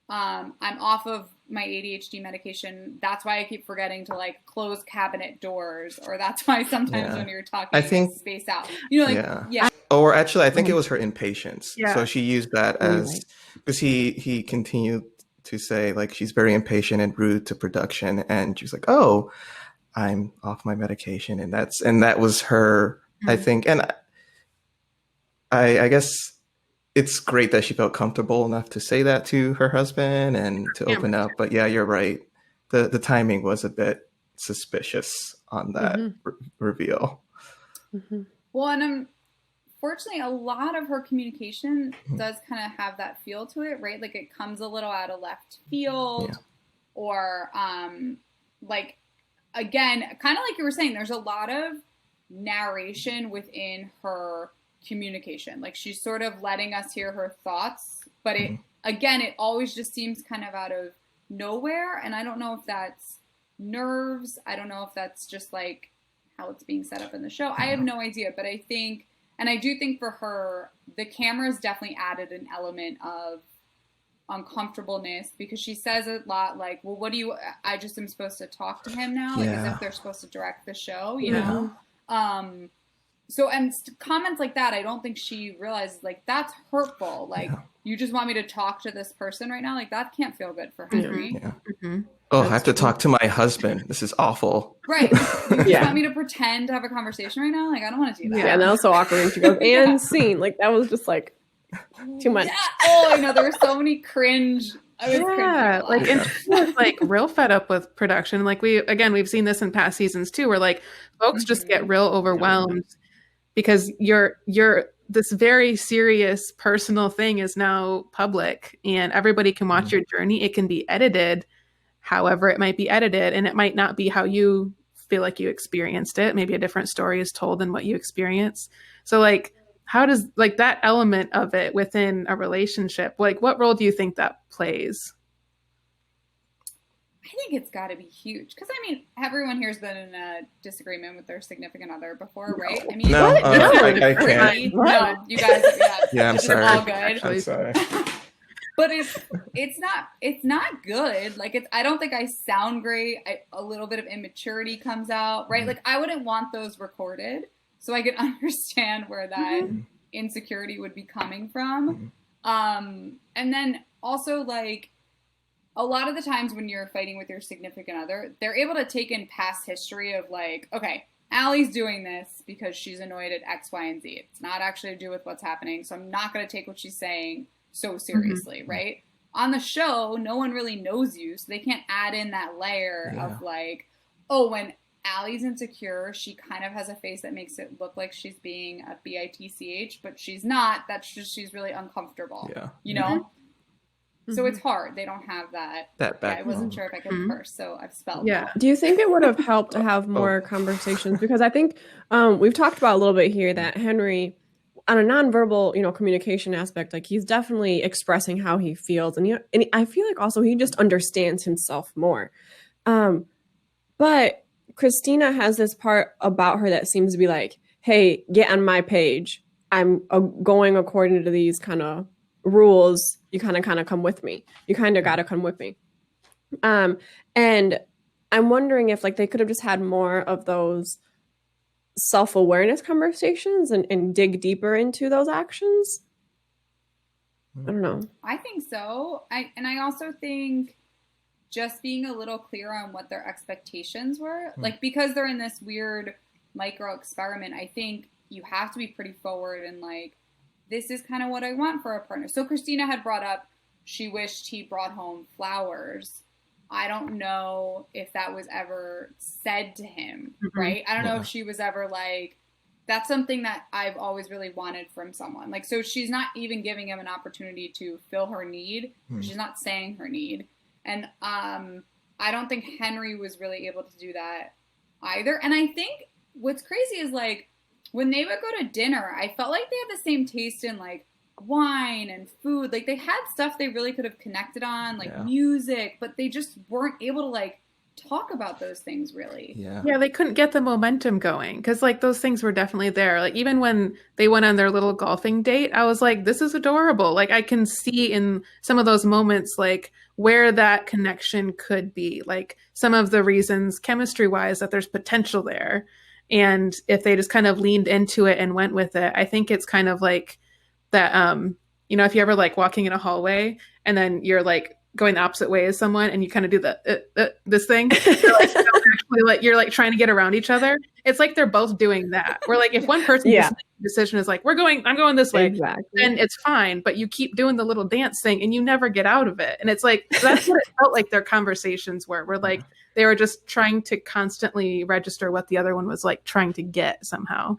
I'm off of my ADHD medication. That's why I keep forgetting to like close cabinet doors, or that's why sometimes when you're talking, I think space out. You know, like Or actually, I think it was her impatience. So she used that as, because he continued to say like she's very impatient and rude to production, and she was like, oh, I'm off my medication, and that was her I think, and I guess it's great that she felt comfortable enough to say that to her husband and to open up. But yeah, you're right. The timing was a bit suspicious on that reveal. Well, and unfortunately, a lot of her communication does kind of have that feel to it, right? Like it comes a little out of left field, or like, again, kind of like you were saying, there's a lot of narration within her communication. Like she's sort of letting us hear her thoughts, but it always just seems kind of out of nowhere. And I don't know if that's nerves. I don't know if that's just like how it's being set up in the show. I have no idea, but I think, and I do think for her, the cameras definitely added an element of uncomfortableness, because she says a lot like, well, what do you, I just am supposed to talk to him now, like as if they're supposed to direct the show, you know? So, and comments like that, I don't think she realizes, like, that's hurtful. Like, you just want me to talk to this person right now? Like, that can't feel good for Henry. Oh, I have to talk to my husband. This is awful. Right. You just want me to pretend to have a conversation right now? Like, I don't want to do that. Yeah, and that was so awkward when she goes, and scene. Like, that was just, like, too much. Yeah. Oh, I know. There were so many cringe. Like, and she was like real fed up with production. Like we've seen this in past seasons too, where like folks just get real overwhelmed because this very serious personal thing is now public and everybody can watch your journey. It can be edited however it might be edited, and it might not be how you feel like you experienced it. Maybe a different story is told than what you experienced. So like, how does like that element of it within a relationship, like what role do you think that plays? I think it's got to be huge, because I mean, everyone here's been in a disagreement with their significant other before, right? I mean, I can't. No, you guys, I'm sorry. All good. I'm sorry. But it's not good. Like I don't think I sound great. A little bit of immaturity comes out, right? Like I wouldn't want those recorded, so I could understand where that insecurity would be coming from. And then also, like, a lot of the times when you're fighting with your significant other, they're able to take in past history of like, okay, Allie's doing this because she's annoyed at X, Y, and Z. It's not actually to do with what's happening, so I'm not going to take what she's saying so seriously, right? On the show, no one really knows you, so they can't add in that layer of like, oh, when Allie's insecure, she kind of has a face that makes it look like she's being a bitch, but she's not. That's just, she's really uncomfortable. You know? So it's hard. They don't have that background. I wasn't sure if I could curse, so I've spelled that. Do you think it would have helped to have more conversations? Because I think we've talked about a little bit here that Henry, on a nonverbal, communication aspect, like he's definitely expressing how he feels. And I feel like also he just understands himself more. But Christina has this part about her that seems to be like, hey, get on my page. I'm going according to these kind of rules. You kind of come with me. You kind of got to come with me. And I'm wondering if like they could have just had more of those self-awareness conversations and dig deeper into those actions. I don't know. I think so. I also think just being a little clear on what their expectations were, like, because they're in this weird micro experiment, I think you have to be pretty forward and like, this is kind of what I want for a partner. So Christina had brought up, she wished he brought home flowers. I don't know if that was ever said to him, right? I don't know if she was ever like, that's something that I've always really wanted from someone. Like, so she's not even giving him an opportunity to fill her need. She's not saying her need. And I don't think Henry was really able to do that either. And I think what's crazy is like, when they would go to dinner, I felt like they had the same taste in like wine and food. Like they had stuff they really could have connected on, like music, but they just weren't able to like talk about those things really. Yeah, they couldn't get the momentum going because like those things were definitely there. Like even when they went on their little golfing date, I was like, this is adorable. Like I can see in some of those moments like where that connection could be. Like some of the reasons chemistry wise that there's potential there. And if they just kind of leaned into it and went with it, I think it's kind of like that, if you're ever like walking in a hallway and then you're like going the opposite way as someone and you kind of do this thing. You're like, actually, like you're like trying to get around each other. It's like they're both doing that. Where like if one person just makes a decision is like, I'm going this way, then it's fine. But you keep doing the little dance thing and you never get out of it. And it's like that's what it felt like their conversations were. Where like they were just trying to constantly register what the other one was like trying to get somehow.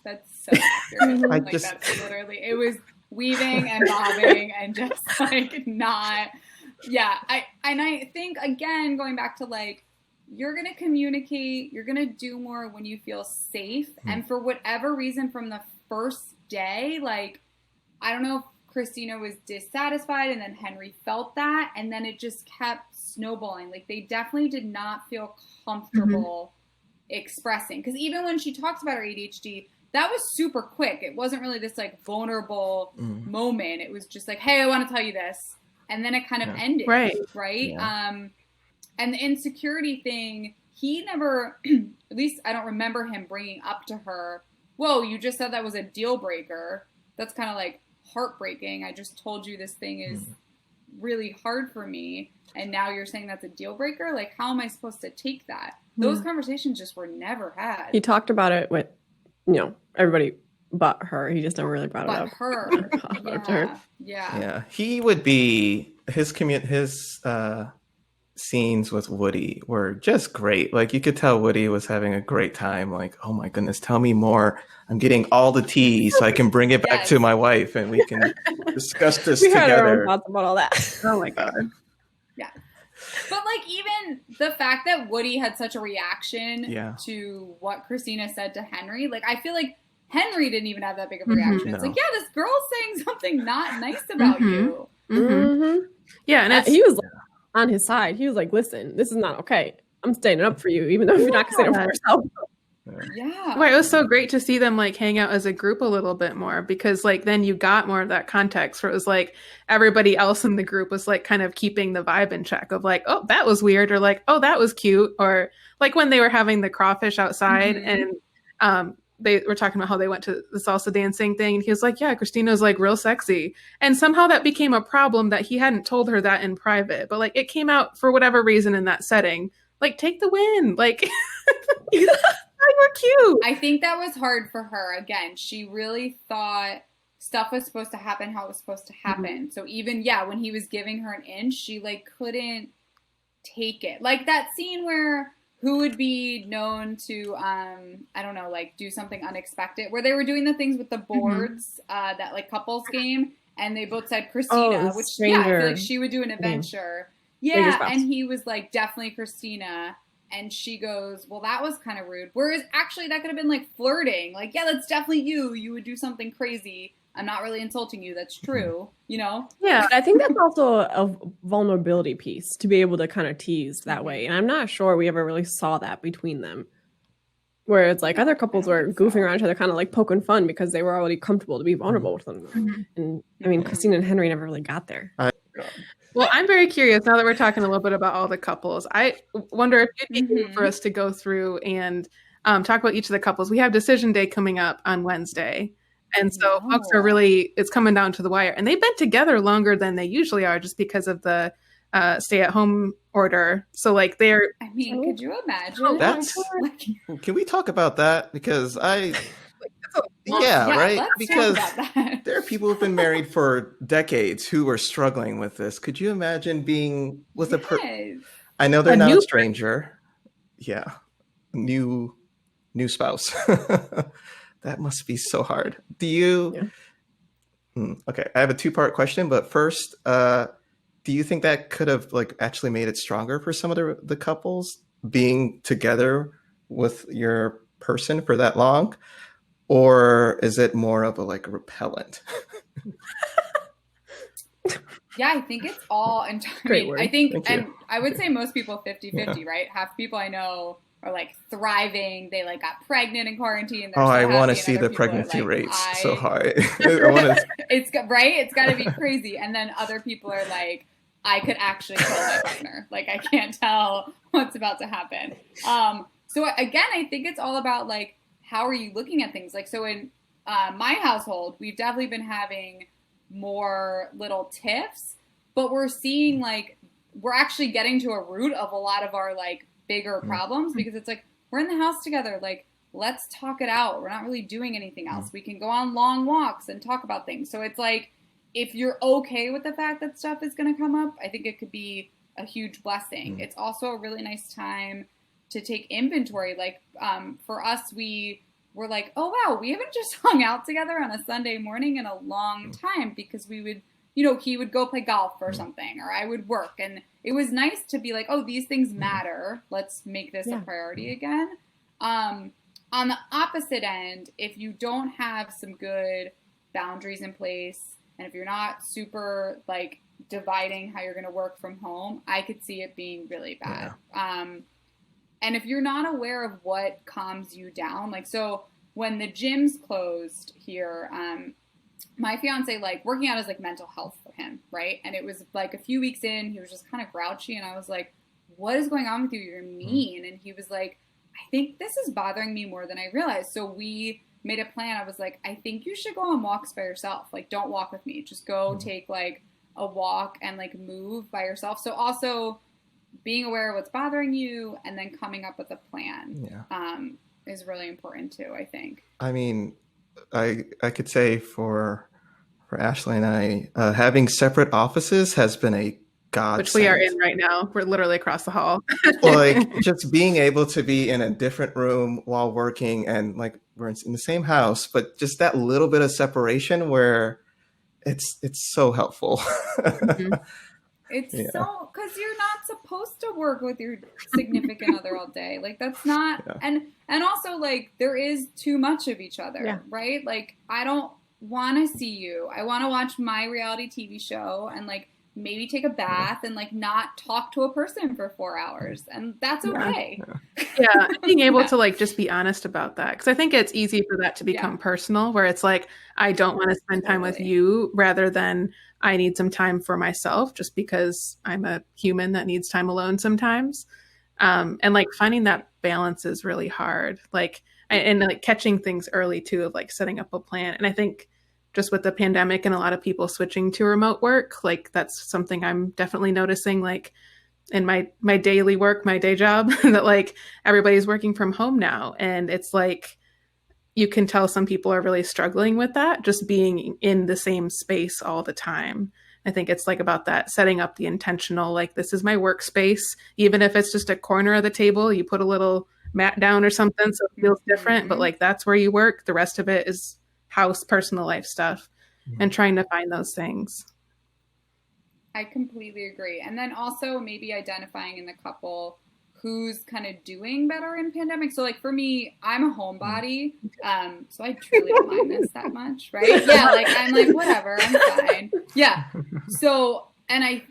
That's so accurate. That's literally it was weaving and bobbing and just like not. Yeah, I think again going back to like you're gonna communicate, you're gonna do more when you feel safe, and for whatever reason from the first day, like I don't know if Christina was dissatisfied and then Henry felt that and then it just kept snowballing. Like they definitely did not feel comfortable expressing, because even when she talks about her ADHD, that was super quick. It wasn't really this like vulnerable moment. It was just like, hey, I want to tell you this. And then it kind of ended. Right. Yeah. And the insecurity thing, he never, at least I don't remember him bringing up to her, whoa, you just said that was a deal breaker. That's kind of like heartbreaking. I just told you this thing is really hard for me. And now you're saying that's a deal breaker? Like, how am I supposed to take that? Those conversations just were never had. He talked about it with, everybody but her. He just never really brought it up. But her. Yeah. He would be, his scenes with Woody were just great. Like you could tell Woody was having a great time. Like, oh my goodness, tell me more. I'm getting all the tea so I can bring it back to my wife and we can discuss this together. We had our own thoughts about all that. Oh my God. Yeah. But like even the fact that Woody had such a reaction to what Christina said to Henry, like I feel like Henry didn't even have that big of a reaction. It's like, yeah, this girl's saying something not nice about you. Yeah, and he was like, on his side. He was like, listen, this is not okay. I'm standing up for you, even though you're not standing up for yourself. Yeah. Well, it was so great to see them like hang out as a group a little bit more, because like then you got more of that context where it was like everybody else in the group was like kind of keeping the vibe in check of like, oh, that was weird, or like, oh, that was cute, or like when they were having the crawfish outside and they were talking about how they went to the salsa dancing thing. And he was like, yeah, Christina's like real sexy. And somehow that became a problem that he hadn't told her that in private, but like it came out for whatever reason in that setting. Like, take the win. Like, you were cute. I think that was hard for her. Again, she really thought stuff was supposed to happen how it was supposed to happen. So even, when he was giving her an inch, she like couldn't take it. Like that scene where who would be known to, I don't know, like do something unexpected, where they were doing the things with the boards, that like couples game, and they both said Christina, which I feel like she would do an adventure. Yeah, and he was like, definitely Christina. And she goes, well, that was kind of rude. Whereas actually that could have been like flirting. Like, yeah, that's definitely you. You would do something crazy. I'm not really insulting you. That's true. Yeah. But I think that's also a vulnerability piece to be able to kind of tease that way. And I'm not sure we ever really saw that between them. Where it's like other couples were goofing around each other, kind of like poking fun because they were already comfortable to be vulnerable with them. And I mean, Christina and Henry never really got there. Well, I'm very curious now that we're talking a little bit about all the couples. I wonder if you'd be for us to go through and talk about each of the couples. We have decision day coming up on Wednesday. And so folks are really, it's coming down to the wire. And they've been together longer than they usually are just because of the stay-at-home order. So like they're... I mean, could you imagine? Can we talk about that? Because right? Because there are people who've been married for decades who are struggling with this. Could you imagine being with I know they're not a stranger. Yeah. New spouse. That must be so hard. Do you... Okay, I have a two-part question, but first, do you think that could have like actually made it stronger for some of the couples being together with your person for that long? Or is it more of a like repellent? Yeah, I think it's all entirely. I think, and I would say most people 50-50, right? Half people I know are like thriving. They like got pregnant in quarantine. I want to see the pregnancy rates so high. It's right. It's got to be crazy. And then other people are like, I could actually kill my partner. Like I can't tell what's about to happen. So again, I think it's all about like, how are you looking at things? Like, so in my household, we've definitely been having more little tiffs, but we're seeing like, we're actually getting to a root of a lot of our like bigger problems, because it's like, we're in the house together. Like, let's talk it out. We're not really doing anything else. We can go on long walks and talk about things. So it's like, if you're okay with the fact that stuff is going to come up, I think it could be a huge blessing. It's also a really nice time to take inventory. Like, for us, we were like, oh, wow, we haven't just hung out together on a Sunday morning in a long time, because we would, you know, he would go play golf or something, or I would work. And it was nice to be like, oh, these things matter. Let's make this a priority again. On the opposite end, if you don't have some good boundaries in place, and if you're not super like dividing how you're going to work from home, I could see it being really bad. And if you're not aware of what calms you down, like, so when the gyms closed here, my fiance, like, working out is like mental health for him, right? And it was like a few weeks in, he was just kind of grouchy, and I was like, what is going on with you? You're mean. And he was like, I think this is bothering me more than I realized. So we made a plan. I was like, I think you should go on walks by yourself. Like, don't walk with me. Just go take like a walk and like move by yourself. So also being aware of what's bothering you and then coming up with a plan is really important too, I think. I mean, I could say for Ashley and I, having separate offices has been a godsend. Which we are in right now. We're literally across the hall. Like, just being able to be in a different room while working, and like we're in the same house, but just that little bit of separation where it's so helpful. It's so, because you're not supposed to work with your significant other all day. Like, that's not, and also like there is too much of each other, right? Like, I don't want to see you. I want to watch my reality TV show and like maybe take a bath and like not talk to a person for 4 hours, and that's okay. Being able to like just be honest about that, because I think it's easy for that to become personal, where it's like, I don't want to spend time with you, rather than I need some time for myself, just because I'm a human that needs time alone sometimes. And like finding that balance is really hard. Like, and like catching things early too, of like setting up a plan. And I think just with the pandemic and a lot of people switching to remote work, like that's something I'm definitely noticing, like in my daily work, my day job, that like everybody's working from home now. And it's like, you can tell some people are really struggling with that, just being in the same space all the time. I think it's like about that, setting up the intentional, like, this is my workspace. Even if it's just a corner of the table, you put a little mat down or something so it feels different, but like that's where you work. The rest of it is house, personal life stuff, and trying to find those things. I completely agree. And then also maybe identifying in the couple who's kind of doing better in pandemic. So like for me, I'm a homebody, so I truly don't mind this that much, right? Yeah, like I'm like, whatever, I'm fine. Yeah. So, and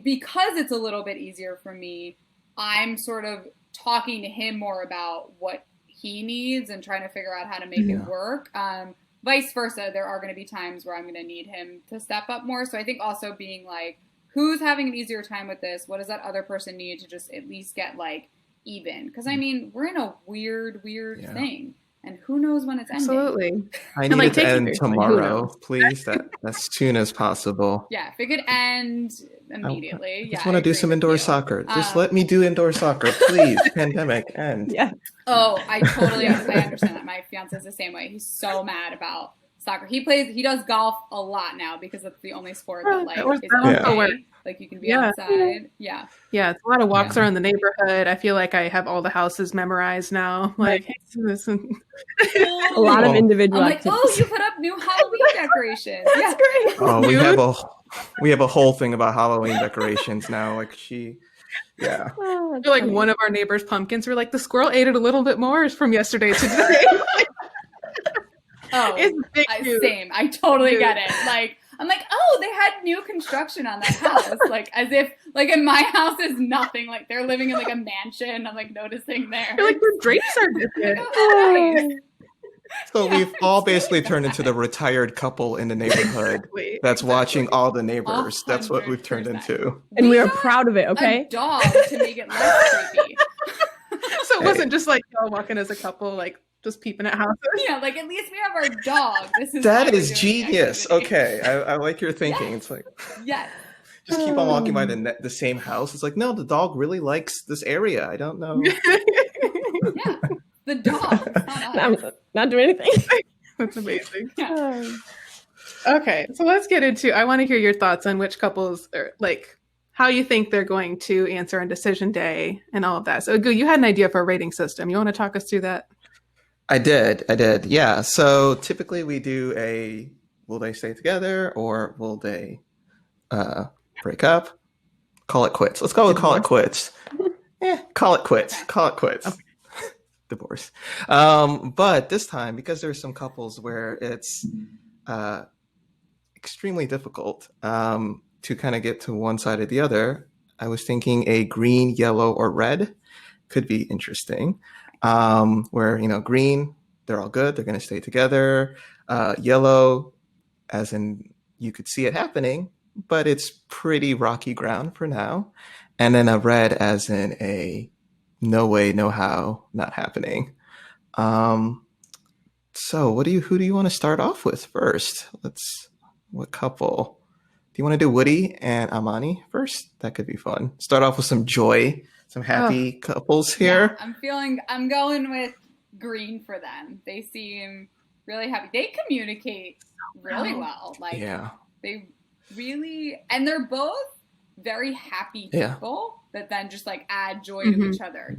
because it's a little bit easier for me, I'm sort of talking to him more about what he needs and trying to figure out how to make it work. Vice versa, there are going to be times where I'm going to need him to step up more. So I think also being like, who's having an easier time with this? What does that other person need to just at least get like even? Because I mean, we're in a weird thing, and who knows when it's ending? Absolutely. I need it to end tomorrow, please. As soon as possible. Yeah, if it could end immediately. I just want to do some indoor soccer. Just let me do indoor soccer, please. Pandemic end. Yeah. Oh, I totally understand that. My fiance is the same way. He's so mad about soccer. He does golf a lot now because it's the only sport that like is okay. Like you can be outside. Yeah. Yeah, it's a lot of walks around the neighborhood. I feel like I have all the houses memorized now. Like a lot of individual I'm like, oh, you put up new Halloween decorations. That's great. Oh, we have a whole thing about Halloween decorations now. Like I feel like one of our neighbors' pumpkins were like, the squirrel ate it a little bit more from yesterday to today. Oh, it's big same. I totally get it. Like, I'm like, oh, they had new construction on that house. Like, as if, like, in my house is nothing. Like, they're living in, like, a mansion. I'm, like, noticing there. You're like, the drapes are different. So we've all basically turned into the retired couple in the neighborhood that's watching all the neighbors. 100%. That's what we've turned into. And we are proud of it, okay? A dog to make it less creepy. So it wasn't just, like, y'all walking as a couple, like, just peeping at houses. Yeah, like at least we have our dog. That is genius. Okay, I like your thinking. Yes. It's like just keep on walking by the same house. It's like, no, the dog really likes this area. I don't know. Yeah, the dog, not doing anything. That's amazing. Yeah. Okay, so let's get into, I want to hear your thoughts on which couples, are, like, how you think they're going to answer on decision day and all of that. So, Gu, you had an idea for a rating system. You want to talk us through that? I did. Yeah. So typically we do will they stay together or will they break up? Call it quits. Let's go with call it quits. Call it quits. Call it quits. Okay. Divorce. But this time, because there's some couples where it's extremely difficult to kind of get to one side or the other, I was thinking a green, yellow, or red could be interesting. Where, green, they're all good. They're going to stay together. Yellow, as in you could see it happening, but it's pretty rocky ground for now. And then a red, as in a no way, no how, not happening. So who do you want to start off with first? What couple? Do you want to do Woody and Amani first? That could be fun. Start off with some joy, some happy couples here. Yeah, I'm going with green for them. They seem really happy. They communicate really well. They really, and they're both very happy people that then just add joy to each other.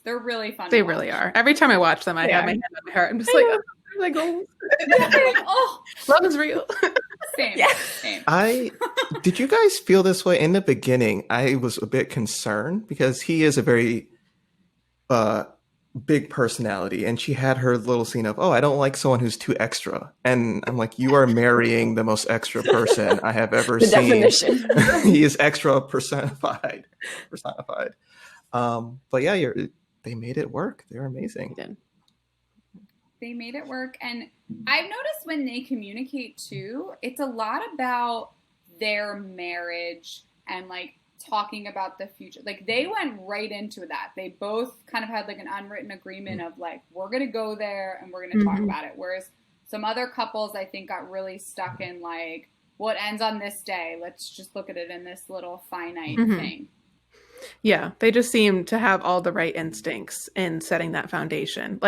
They're really fun. They really are. Every time I watch them, I have my hand on my heart. I'm just love is real. Same. Did you guys feel this way in the beginning? I was a bit concerned because he is a very big personality, and she had her little scene of, I don't like someone who's too extra, and I'm like, you are marrying the most extra person I have ever seen. Definition. He is extra personified. But yeah, they made it work. They're amazing. They made it work. And I've noticed when they communicate too, it's a lot about their marriage and talking about the future. They went right into that. They both kind of had an unwritten agreement of we're going to go there and we're going to talk about it. Whereas some other couples, I think, got really stuck in what ends on this day. Let's just look at it in this little finite thing. Yeah, they just seem to have all the right instincts in setting that foundation.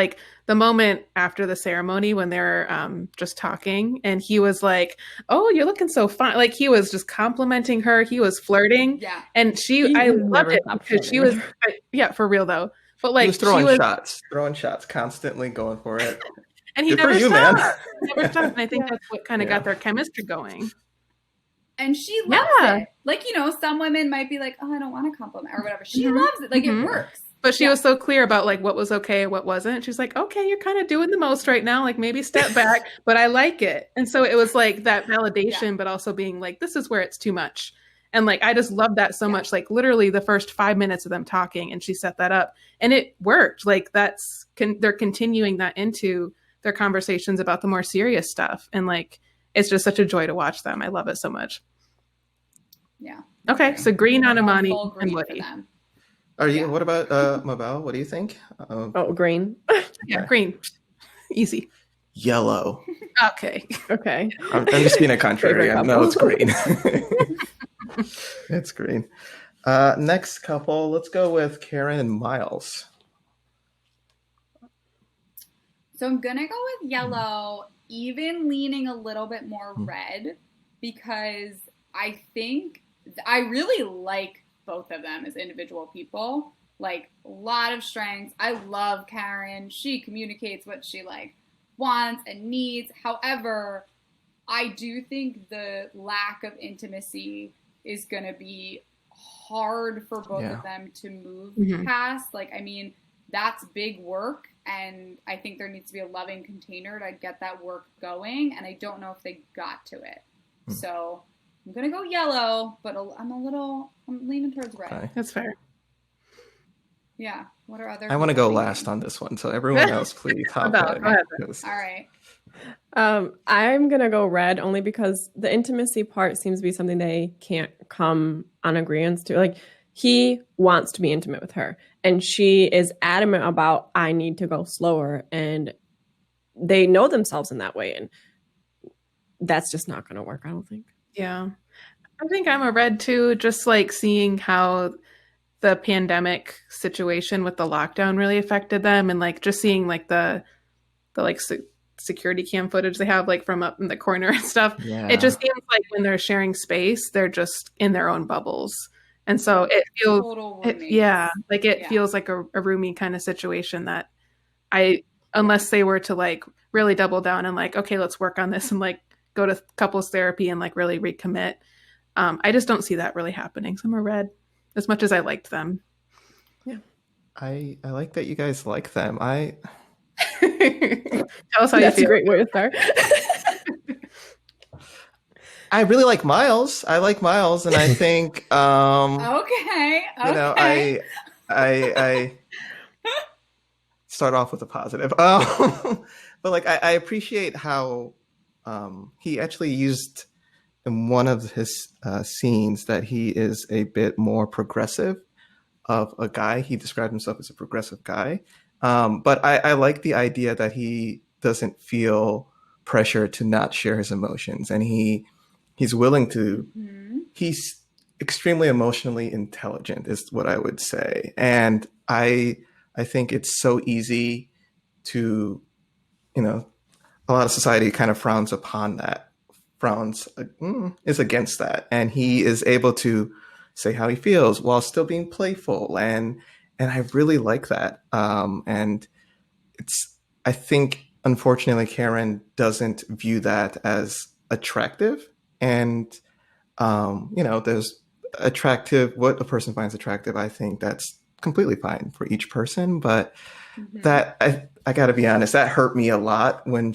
The moment after the ceremony when they're just talking and he was like, "Oh, you're looking so fine." He was just complimenting her. He was flirting. Yeah. And I loved it because she was, for real though. But he was throwing shots, constantly going for it. And he never stopped. Never stopped. And I think that's what kind of got their chemistry going. And she loves it. Some women might be like, "Oh, I don't want to compliment," or whatever. She loves it. It works. But she was so clear about what was okay and what wasn't. She's like, "Okay, you're kind of doing the most right now. Maybe step back, but I like it." And so it was that validation, but also being this is where it's too much. And I just love that so much. Literally the first 5 minutes of them talking, and she set that up, and it worked. They're continuing that into their conversations about the more serious stuff, and it's just such a joy to watch them. I love it so much. Yeah. Okay, so green on Amani and Woody. Are you? What about Mabel? What do you think? Green. Yeah, green. Easy. Yellow. Okay. I'm just being a contrary. I know it's green. It's green. Next couple, let's go with Karen and Miles. So I'm gonna go with yellow, even leaning a little bit more red, because I think I really like both of them as individual people. A lot of strengths. I love Karen. She communicates what she wants and needs. However, I do think the lack of intimacy is going to be hard for both of them to move past. That's big work. And I think there needs to be a loving container to get that work going. And I don't know if they got to it. So I'm going to go yellow, but I'm leaning towards red. Okay. That's fair. Yeah. What are other? I want to go last on this one. So everyone else, please hop in. All right. I'm going to go red only because the intimacy part seems to be something they can't come on agreement to. He wants to be intimate with her, and she is adamant about, I need to go slower, and they know themselves in that way, and that's just not going to work, I don't think. Yeah. I think I'm a red too, just like seeing how the pandemic situation with the lockdown really affected them, and like just seeing like the like security cam footage they have like from up in the corner and stuff. Yeah. It just seems like when they're sharing space, they're just in their own bubbles. And so it feels, it feels like a roomie kind of situation that unless they were to like really double down and like, okay, let's work on this and like go to couples therapy and like really recommit. I just don't see that really happening. So I'm a red, as much as I liked them. Yeah. I like that you guys like them. Tell us how you feel. That's a great way to start. I really like Miles. I like Miles, and I think okay. You know, I start off with a positive. But like I appreciate how he actually used in one of his scenes that he is a bit more progressive of a guy. He described himself as a progressive guy. But I like the idea that he doesn't feel pressure to not share his emotions, and he's willing to. He's extremely emotionally intelligent, is what I would say, and I think it's so easy to, a lot of society kind of frowns upon that, is against that, and he is able to say how he feels while still being playful, and I really like that. And I think, unfortunately, Karen doesn't view that as attractive. And, there's what a person finds attractive. I think that's completely fine for each person. But that, I got to be honest, that hurt me a lot when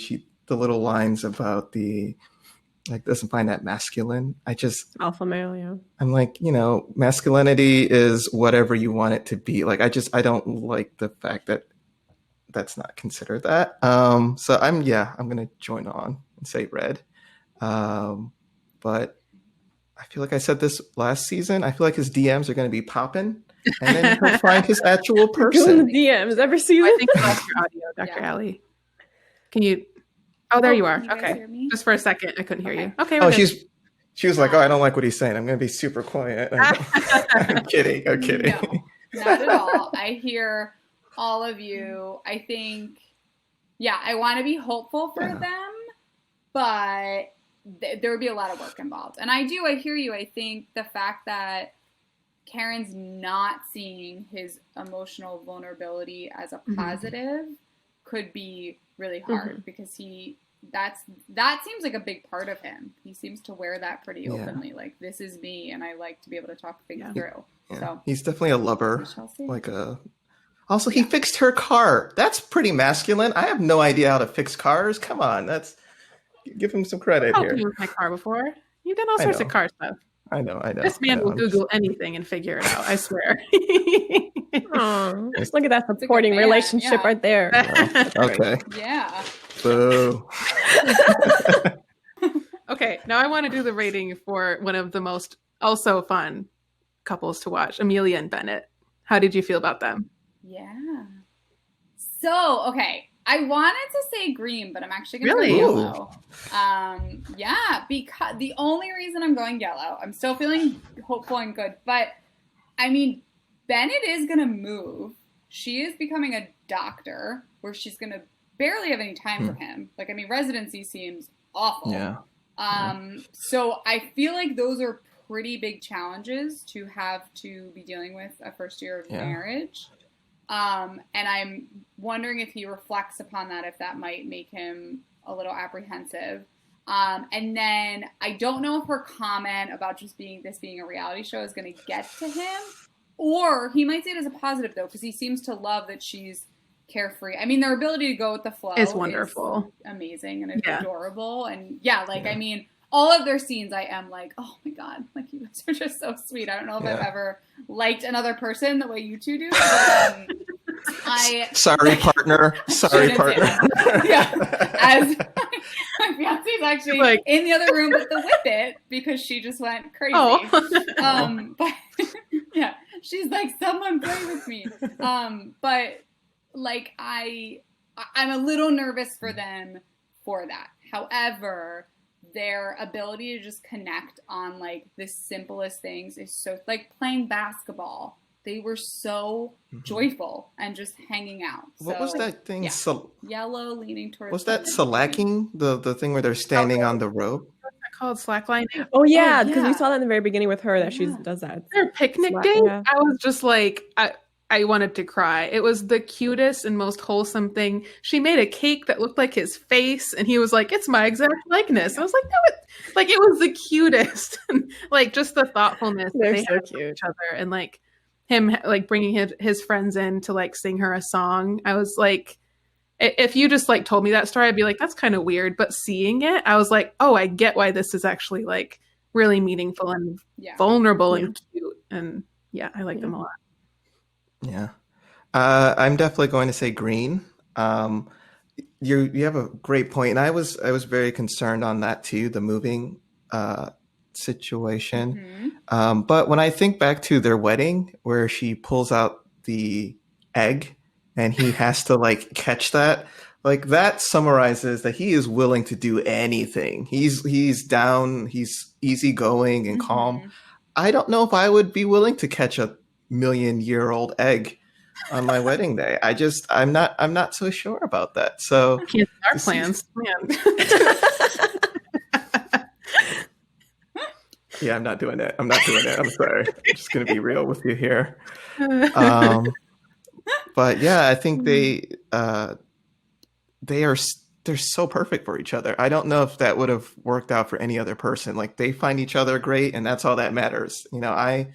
the little lines about doesn't find that masculine. Alpha male, yeah. I'm like, masculinity is whatever you want it to be. Like, I don't like the fact that that's not considered that. So I'm going to join on and say red. But I feel like I said this last season. I feel like his DMs are going to be popping, and then he'll find his actual person. Go in the DMs every season. I think you lost your audio, Dr. Allie. Can you? Oh, there you are. Okay. Just for a second, I couldn't hear you. Okay. She was like, "Oh, I don't like what he's saying. I'm going to be super quiet." I'm kidding. No, not at all. I hear all of you. I think, I want to be hopeful for them, but there would be a lot of work involved. And I hear you. I think the fact that Karen's not seeing his emotional vulnerability as a positive could be really hard because that seems like a big part of him. He seems to wear that pretty openly. Like, this is me, and I like to be able to talk things through. Yeah. So he's definitely a lover. Also, he fixed her car. That's pretty masculine. I have no idea how to fix cars. Come on, give him some credit here. I've used my car before. You've done all sorts of car stuff. I know. This man will Google anything and figure it out. I swear. Oh, look at that supporting relationship right there. Okay. Yeah. Boo. Okay, now I want to do the rating for one of the most also fun couples to watch, Amelia and Bennett. How did you feel about them? Yeah. So, okay. I wanted to say green, but I'm actually going to go yellow. Because the only reason I'm going yellow, I'm still feeling hopeful and good, but I mean, Bennett is going to move. She is becoming a doctor where she's going to barely have any time for him. Like, I mean, residency seems awful. Yeah. So I feel like those are pretty big challenges to have to be dealing with a first year of marriage. And I'm wondering if he reflects upon that, if that might make him a little apprehensive. And then I don't know if her comment about just being a reality show is going to get to him, or he might say it as a positive though, because he seems to love that she's carefree. I mean, their ability to go with the flow is wonderful, amazing, and it's adorable. And I mean, all of their scenes, I am like, oh my God, like, you guys are just so sweet. I don't know if I've ever liked another person the way you two do. But, Sorry, partner. As my fiance's actually in the other room with the whippet because she just went crazy. But she's like, someone play with me. But like, I'm a little nervous for them for that. However, their ability to just connect on like the simplest things is so, like playing basketball. They were so joyful and just hanging out. What was that thing? Yeah. Yellow leaning towards. Was that slacking? The thing where they're standing on the rope? What's that called? Slacklining? Oh yeah, because we saw that in the very beginning with her that she does that. Their picnic day. Yeah. I was just like, I wanted to cry. It was the cutest and most wholesome thing. She made a cake that looked like his face, and he was like, "It's my exact likeness." I was like, "No, it was the cutest." Like just the thoughtfulness. They're so cute. Each other, and like him like bringing his friends in to like sing her a song. I was like, if you just like told me that story, I'd be like, that's kind of weird. But seeing it, I was like, oh, I get why this is actually like really meaningful and vulnerable and cute. And yeah, I like them a lot. Yeah. I'm definitely going to say green. You have a great point. And I was very concerned on that too, the moving situation. But when I think back to their wedding where she pulls out the egg and he has to like catch that, like that summarizes that he is willing to do anything. He's down, he's easygoing and calm. I don't know if I would be willing to catch a million-year-old egg on my wedding day. I'm not so sure about that. So our plans, man. Yeah, I'm not doing it. I'm sorry. I'm just gonna be real with you here. But yeah, I think they're so perfect for each other. I don't know if that would have worked out for any other person. Like they find each other great, and that's all that matters. You know, I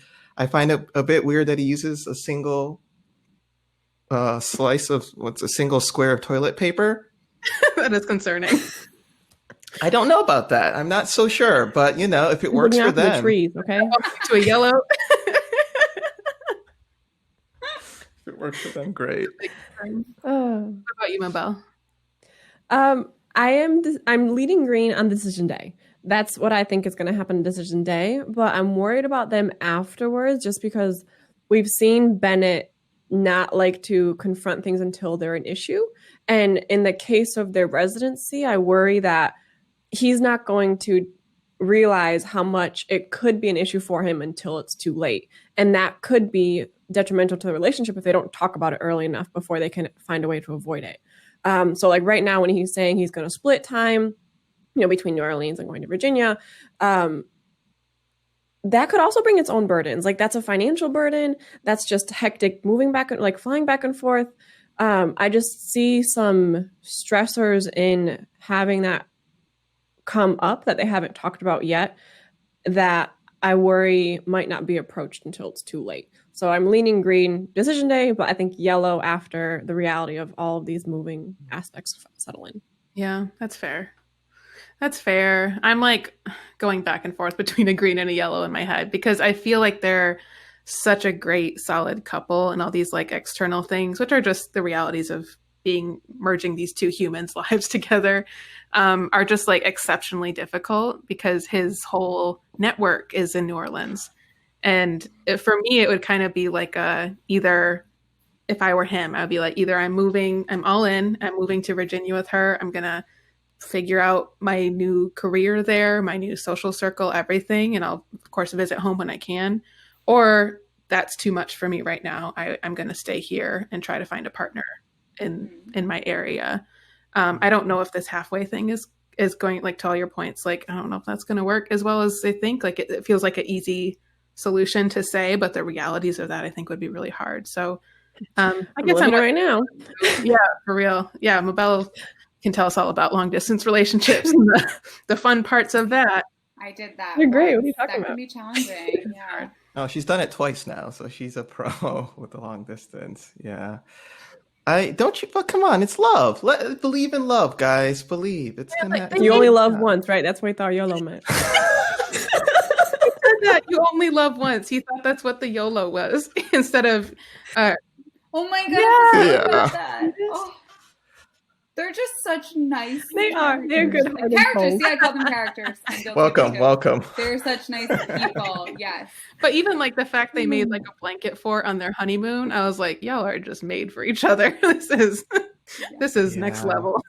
find it a bit weird that he uses a single slice of a single square of toilet paper. That is concerning. I don't know about that. I'm not so sure, but you know, if it works for them, the trees, okay, to a yellow. If it works for them, great. What about you, Mabel? I'm leading green on decision day. That's what I think is going to happen on decision day, but I'm worried about them afterwards just because we've seen Bennett not like to confront things until they're an issue. And in the case of their residency, I worry that he's not going to realize how much it could be an issue for him until it's too late. And that could be detrimental to the relationship if they don't talk about it early enough before they can find a way to avoid it. So like right now when he's saying he's going to split time, you know, between New Orleans and going to Virginia, that could also bring its own burdens. Like that's a financial burden. That's just hectic moving back, like flying back and forth. I just see some stressors in having that come up that they haven't talked about yet that I worry might not be approached until it's too late. So I'm leaning green decision day, but I think yellow after the reality of all of these moving aspects settle in. Yeah, that's fair. That's fair. I'm like going back and forth between a green and a yellow in my head because I feel like they're such a great solid couple and all these like external things, which are just the realities of merging these two humans' lives together, are just like exceptionally difficult because his whole network is in New Orleans. And for me, it would kind of be like either if I were him, I would be like, either I'm all in, I'm moving to Virginia with her. I'm going to figure out my new career there, my new social circle, everything. And I'll of course visit home when I can, or that's too much for me right now. I'm going to stay here and try to find a partner in my area. I don't know if this halfway thing is going, like to all your points, like, I don't know if that's going to work as well as they think. Like it feels like an easy solution to say, but the realities of that I think would be really hard. So I guess I'm right now. Yeah, for real. Yeah. Mabel can tell us all about long distance relationships and the fun parts of that. I did that. You're great. What are you talking that about? Can be challenging. Yeah. Oh, she's done it twice now, so she's a pro with the long distance. Yeah. But come on, it's love. Believe in love, guys. Believe. It's gonna. You only love once, right? That's what he thought YOLO meant. That you only love once. He thought that's what the YOLO was instead of. Oh my god! Yeah. That. Oh. They're just such nice. They are. They're good characters. See, I call them characters. Welcome. They're such nice people. Yes. But even like the fact they made like a blanket fort on their honeymoon, I was like, y'all are just made for each other. This is next level.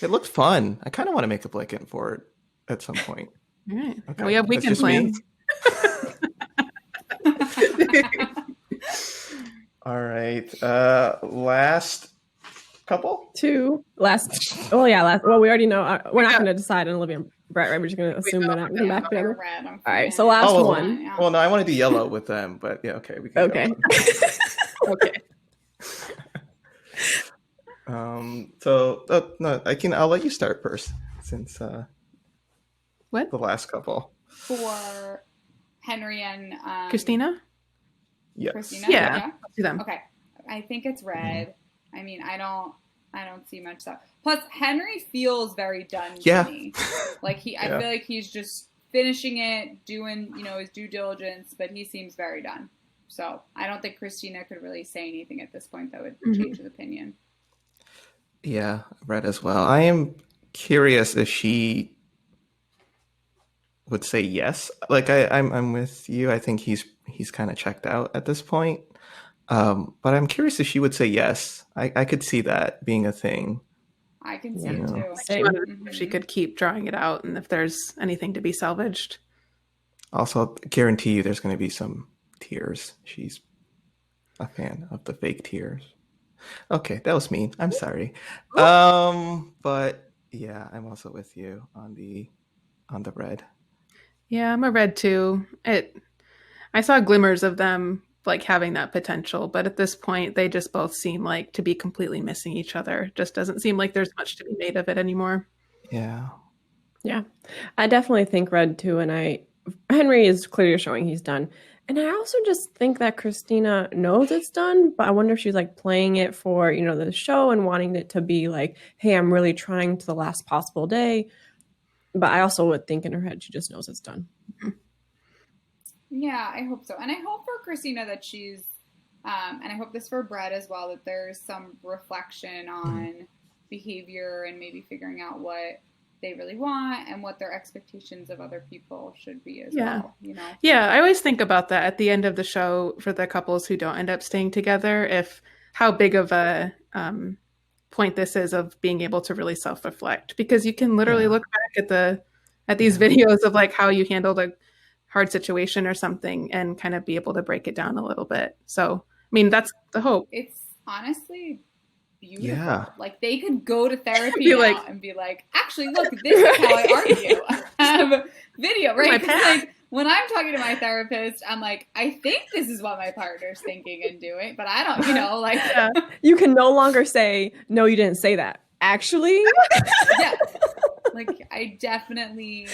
It looked fun. I kind of want to make a blanket for it at some point. All right. Okay. We have weekend plans. All right. Last couple? Two. Last. Well, we already know. We're not going to decide on Olivia and Brett, right? We're just going to assume they're not going to come back together. All right. So last one. Well, no, I want to do yellow with them, but yeah, okay. We can okay. Okay. No, I'll let you start first since what? The last couple. For Henry and Christina? Yes. Christina? Yeah. See them. Okay. I think it's red. I mean, I don't see much stuff. Plus, Henry feels very done to me. Like I feel like he's just finishing it, doing, his due diligence, but he seems very done. So I don't think Christina could really say anything at this point that would change his opinion. Yeah, red as well. I am curious if she would say yes. Like I'm with you. I think he's kind of checked out at this point. But I'm curious if she would say yes. I could see that being a thing. I can see it too. If she could keep drawing it out and if there's anything to be salvaged. Also, guarantee you there's going to be some tears. She's a fan of the fake tears. Okay, that was mean. I'm sorry. But yeah, I'm also with you on the red. Yeah, I'm a red too. I saw glimmers of them like having that potential, but at this point they just both seem like to be completely missing each other. Just doesn't seem like there's much to be made of it anymore. Yeah. Yeah. I definitely think red too, and Henry is clearly showing he's done. And I also just think that Christina knows it's done, but I wonder if she's like playing it for, the show and wanting it to be like, hey, I'm really trying to the last possible day. But I also would think in her head, she just knows it's done. Yeah, I hope so. And I hope for Christina that she's, and I hope this for Brett as well, that there's some reflection on behavior and maybe figuring out what they really want and what their expectations of other people should be as well. Yeah, I always think about that at the end of the show for the couples who don't end up staying together, if how big of a point this is of being able to really self-reflect, because you can literally look back at these videos of like how you handled a hard situation or something and kind of be able to break it down a little bit. So, I mean, that's the hope. It's honestly beautiful. Yeah. Like they could go to therapy now and be like, actually, look, this is how I argue. I have video, right? Like when I'm talking to my therapist, I'm like, I think this is what my partner's thinking and doing, but I don't, You can no longer say, no, you didn't say that. Actually. Yeah. Like I definitely,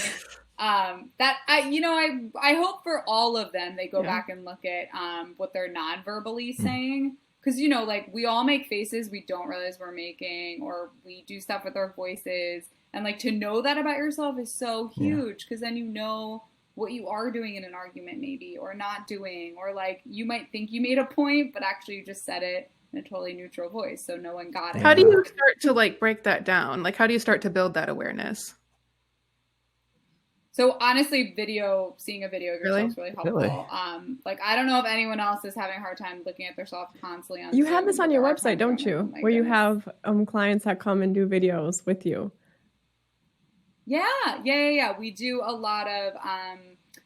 I hope for all of them, they go back and look at what they're non-verbally saying. Because, like we all make faces we don't realize we're making, or we do stuff with our voices. And like to know that about yourself is so huge, because then you know what you are doing in an argument maybe, or not doing, or like you might think you made a point, but actually you just said it in a totally neutral voice. So no one got it. How do you start to like break that down? Like how do you start to build that awareness? So honestly, seeing a video of yourself is really helpful. Really? Like I don't know if anyone else is having a hard time looking at themselves constantly on You Zoom. have this on your website, don't you? Where you have clients that come and do videos with you. Yeah. We do a lot of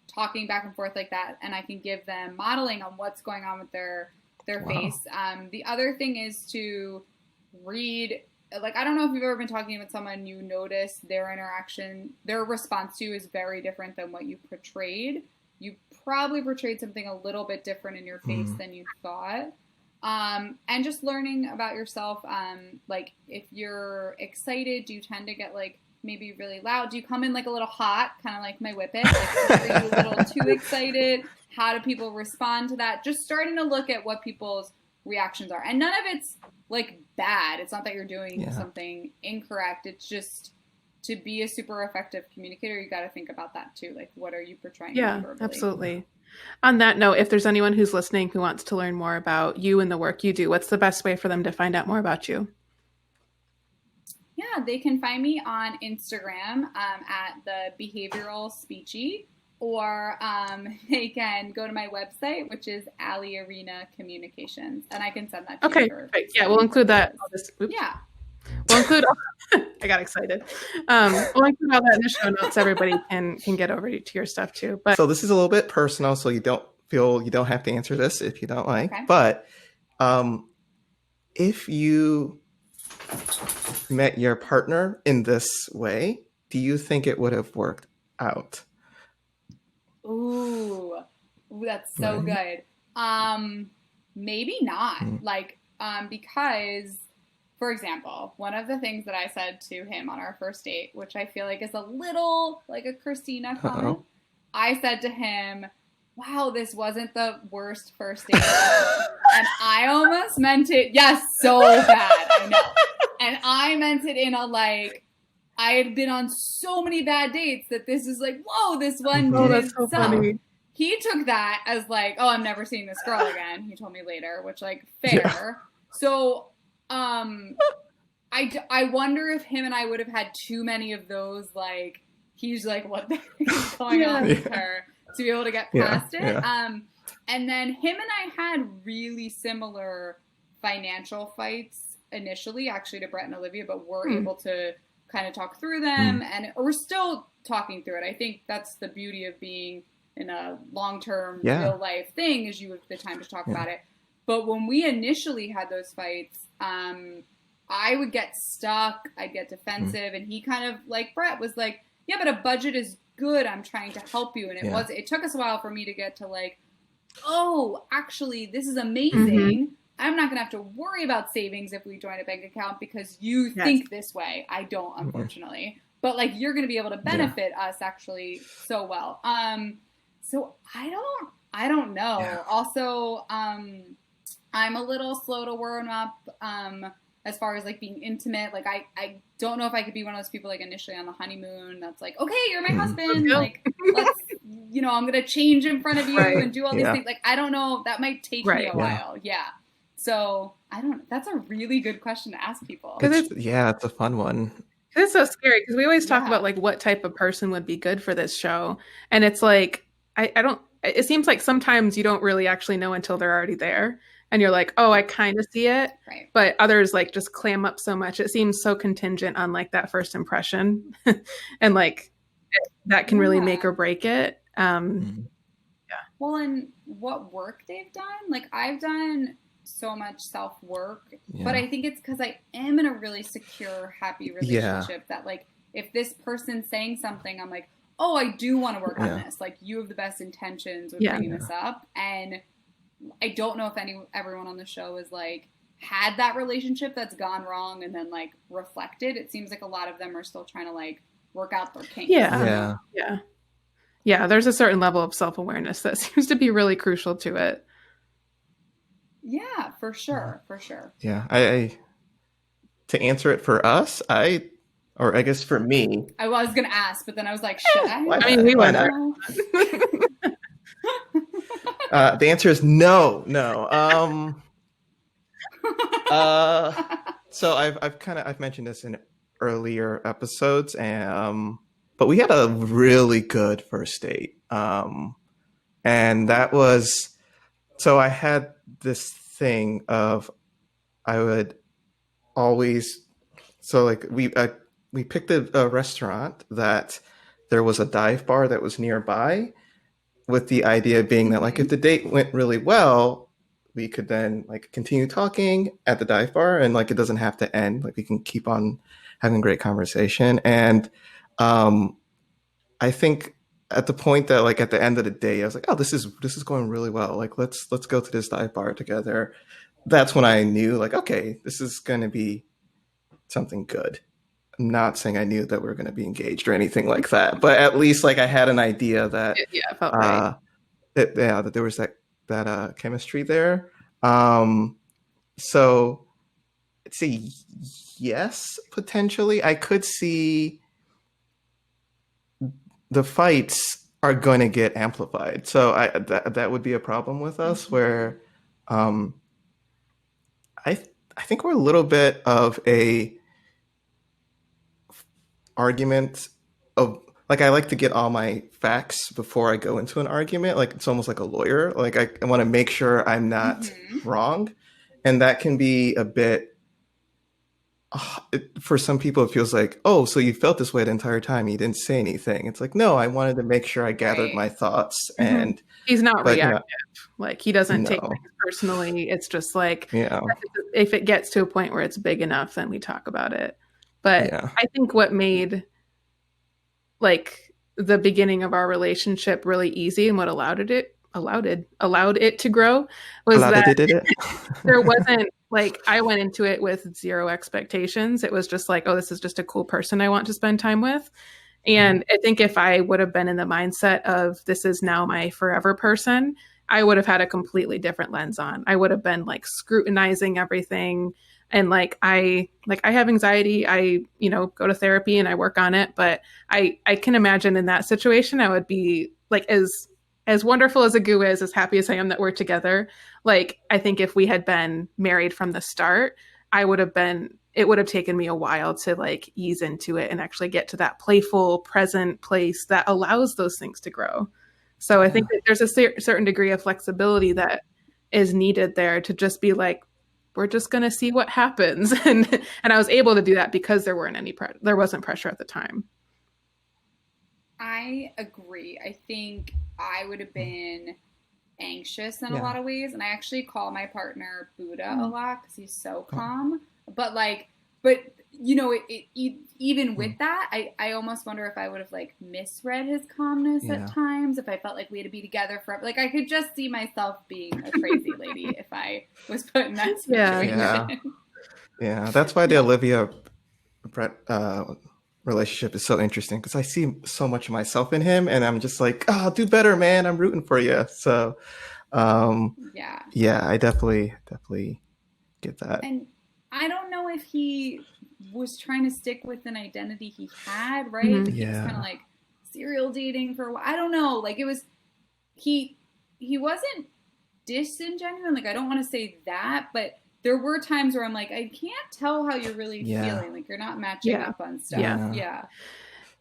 talking back and forth like that, and I can give them modeling on what's going on with their face. The other thing is to read. Like, I don't know if you've ever been talking with someone, you notice their response to you is very different than what you portrayed. You probably portrayed something a little bit different in your face than you thought. And just learning about yourself. Like, if you're excited, do you tend to get, like, maybe really loud? Do you come in, like, a little hot, kind of like my whippet? Like, are you a little too excited? How do people respond to that? Just starting to look at what people's reactions are. And none of it's like bad. It's not that you're doing something incorrect. It's just to be a super effective communicator, you got to think about that too. Like, what are you portraying? Yeah, absolutely. On that note, if there's anyone who's listening who wants to learn more about you and the work you do, what's the best way for them to find out more about you? Yeah, they can find me on Instagram at the Behavioral Speechy. Or they can go to my website, which is Arena Communications, and I can send that to you. Okay, perfect. Yeah, we'll include that. Yeah. We'll include I got excited. We'll include all that in the show notes. Everybody can get over to your stuff too. But so this is a little bit personal, so you don't have to answer this if you don't like. Okay. But if you met your partner in this way, do you think it would have worked out? Ooh, that's so good. Maybe not. Like, because, for example, one of the things that I said to him on our first date, which I feel like is a little like a Christina comment, I said to him, wow, this wasn't the worst first date ever. And I almost meant it, yes, so bad, I know. And I meant it in a like, I had been on so many bad dates that this is like, whoa, this one didn't so suck. Funny. He took that as like, oh, I'm never seeing this girl again. He told me later, which like, fair. Yeah. So, I wonder if him and I would have had too many of those, like, he's like, what the heck is going on with her, to be able to get past it. Yeah. And then him and I had really similar financial fights initially, actually, to Brett and Olivia, but we're able to kind of talk through them, and we're still talking through it. I think that's the beauty of being in a long-term real life thing, is you have the time to talk about it. But when we initially had those fights, I would get stuck, I'd get defensive, and he kind of, like Brett, was like, yeah, but a budget is good, I'm trying to help you. And it took us a while for me to get to like, oh, actually, this is amazing. I'm not going to have to worry about savings if we join a bank account because you think this way. I don't, unfortunately. But like, you're going to be able to benefit us actually so well. So I don't know. Yeah. Also, I'm a little slow to warm up as far as like being intimate. Like I don't know if I could be one of those people like initially on the honeymoon that's like, okay, you're my husband. Like, let's, I'm going to change in front of you and do all these things. Like, I don't know. That might take me a while. Yeah. So that's a really good question to ask people. It's a fun one. It's so scary because we always talk about like what type of person would be good for this show. And it's like, it seems like sometimes you don't really actually know until they're already there. And you're like, oh, I kind of see it. Right. But others like just clam up so much. It seems so contingent on like that first impression. And like that can really make or break it. Well, and what work they've done, like I've done so much self-work, but I think it's because I am in a really secure, happy relationship that like, if this person's saying something, I'm like, oh, I do want to work on this. Like, you have the best intentions with bringing this up. And I don't know if everyone on the show is like, had that relationship that's gone wrong and then like reflected. It seems like a lot of them are still trying to like work out their kinks. Yeah. There's a certain level of self-awareness that seems to be really crucial to it. Yeah, for sure. Yeah, I to answer it for us, or I guess for me. I was going to ask, but then I was like, should I? I mean, we went there. The answer is no. So I've mentioned this in earlier episodes, and but we had a really good first date, and that was. So I had this thing of I would always like we picked a restaurant that there was a dive bar that was nearby, with the idea being that like if the date went really well, we could then like continue talking at the dive bar and like it doesn't have to end, like we can keep on having great conversation. And I think at the point that like at the end of the day, I was like, oh, this is going really well. Like let's go to this dive bar together. That's when I knew like, okay, this is going to be something good. I'm not saying I knew that we were going to be engaged or anything like that, but at least like I had an idea that it felt right. that there was that chemistry there. So I'd say yes, potentially. I could see the fights are going to get amplified. So that would be a problem with us where I think we're a little bit of a argument of like, I like to get all my facts before I go into an argument. Like it's almost like a lawyer. Like I want to make sure I'm not wrong. And that can be a bit for some people, it feels like, oh, so you felt this way the entire time. You didn't say anything. It's like, no, I wanted to make sure I gathered my thoughts. And he's not but, reactive. Like he doesn't take no. things personally. It's just like, Yeah. if it gets to a point where it's big enough, then we talk about it. But Yeah. I think what made like the beginning of our relationship really easy and what allowed it to grow was there wasn't like, I went into it with zero expectations. It was just like, oh, this is just a cool person I want to spend time with. And I think if I would have been in the mindset of this is now my forever person, I would have had a completely different lens on. I would have been like scrutinizing everything. And like I have anxiety. I, go to therapy and I work on it. But I can imagine in that situation, I would be like as wonderful as a goo is, as happy as I am that we're together. Like, I think if we had been married from the start, it would have taken me a while to like ease into it and actually get to that playful, present place that allows those things to grow. So I think that there's a certain degree of flexibility that is needed there to just be like, we're just going to see what happens. And I was able to do that because there wasn't pressure at the time. I agree. I think I would have been anxious in a lot of ways. And I actually call my partner Buddha a lot because he's so calm. But even with that, I almost wonder if I would have like misread his calmness at times, if I felt like we had to be together forever. Like I could just see myself being a crazy lady if I was put in that situation. Yeah. That's why the Olivia Brett relationship is so interesting, because I see so much of myself in him, and I'm just like, oh, do better, man. I'm rooting for you. So, I definitely get that. And I don't know if he was trying to stick with an identity he had, right? Mm-hmm. He was kind of like serial dating for a while. I don't know. Like it was, he wasn't disingenuous. Like I don't want to say that, but there were times where I'm like, I can't tell how you're really feeling. Like you're not matching up on stuff.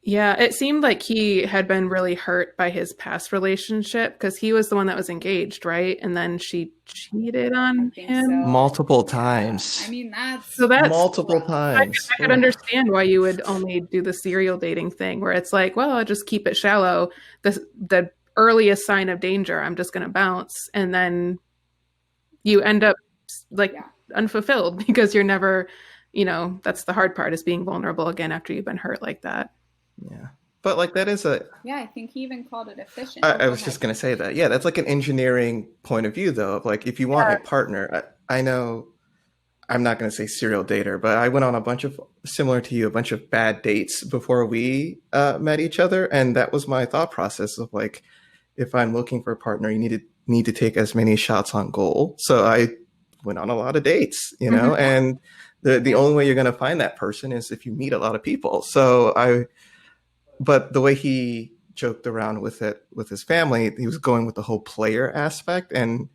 Yeah, it seemed like he had been really hurt by his past relationship because he was the one that was engaged, right? And then she cheated on him multiple times. I mean, that's multiple times. I could understand why you would only do the serial dating thing, where it's like, well, I'll just keep it shallow. The earliest sign of danger, I'm just going to bounce, and then you end up like unfulfilled because you're never, that's the hard part, is being vulnerable again after you've been hurt like that. Yeah. But like that is I think he even called it efficient. I was just going to say that. Yeah, that's like an engineering point of view though. Of like, if you want a partner, I know I'm not going to say serial dater, but I went on a bunch of bad dates before we met each other. And that was my thought process of like, if I'm looking for a partner, you need to take as many shots on goal. So I went on a lot of dates, and the only way you're going to find that person is if you meet a lot of people. But the way he joked around with it with his family, he was going with the whole player aspect. And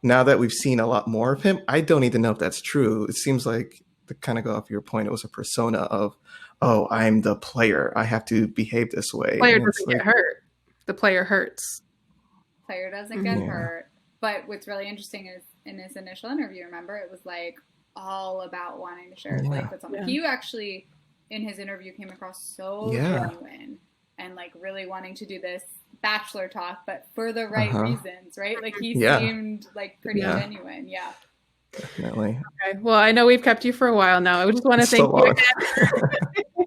now that we've seen a lot more of him, I don't even know if that's true. It seems like, to kind of go off your point, it was a persona of, oh, I'm the player. I have to behave this way. The player doesn't get hurt. The player hurts. Player doesn't get hurt. But what's really interesting is in his initial interview, remember, it was like all about wanting to share his life with someone. He actually, in his interview, came across so genuine and like really wanting to do this bachelor talk, but for the right reasons, right? Like he seemed like pretty genuine. Yeah. Definitely. Okay. Well, I know we've kept you for a while now. I just want to thank you again.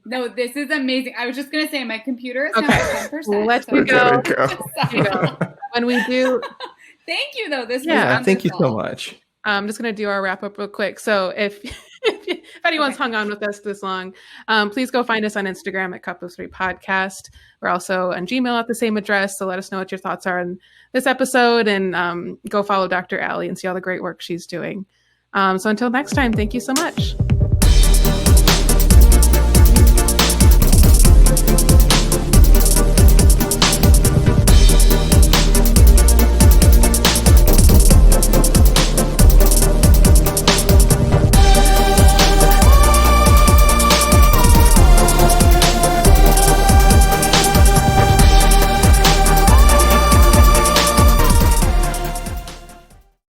No, this is amazing. I was just going to say my computer is now at 10%. Let's go. When we do. Thank you, though. This was wonderful. Thank you so much. I'm just going to do our wrap up real quick. So if anyone's hung on with us this long, please go find us on Instagram at cupofthree podcast. We're also on Gmail at the same address. So let us know what your thoughts are on this episode, and go follow Dr. Allie and see all the great work she's doing. So until next time, thank you so much.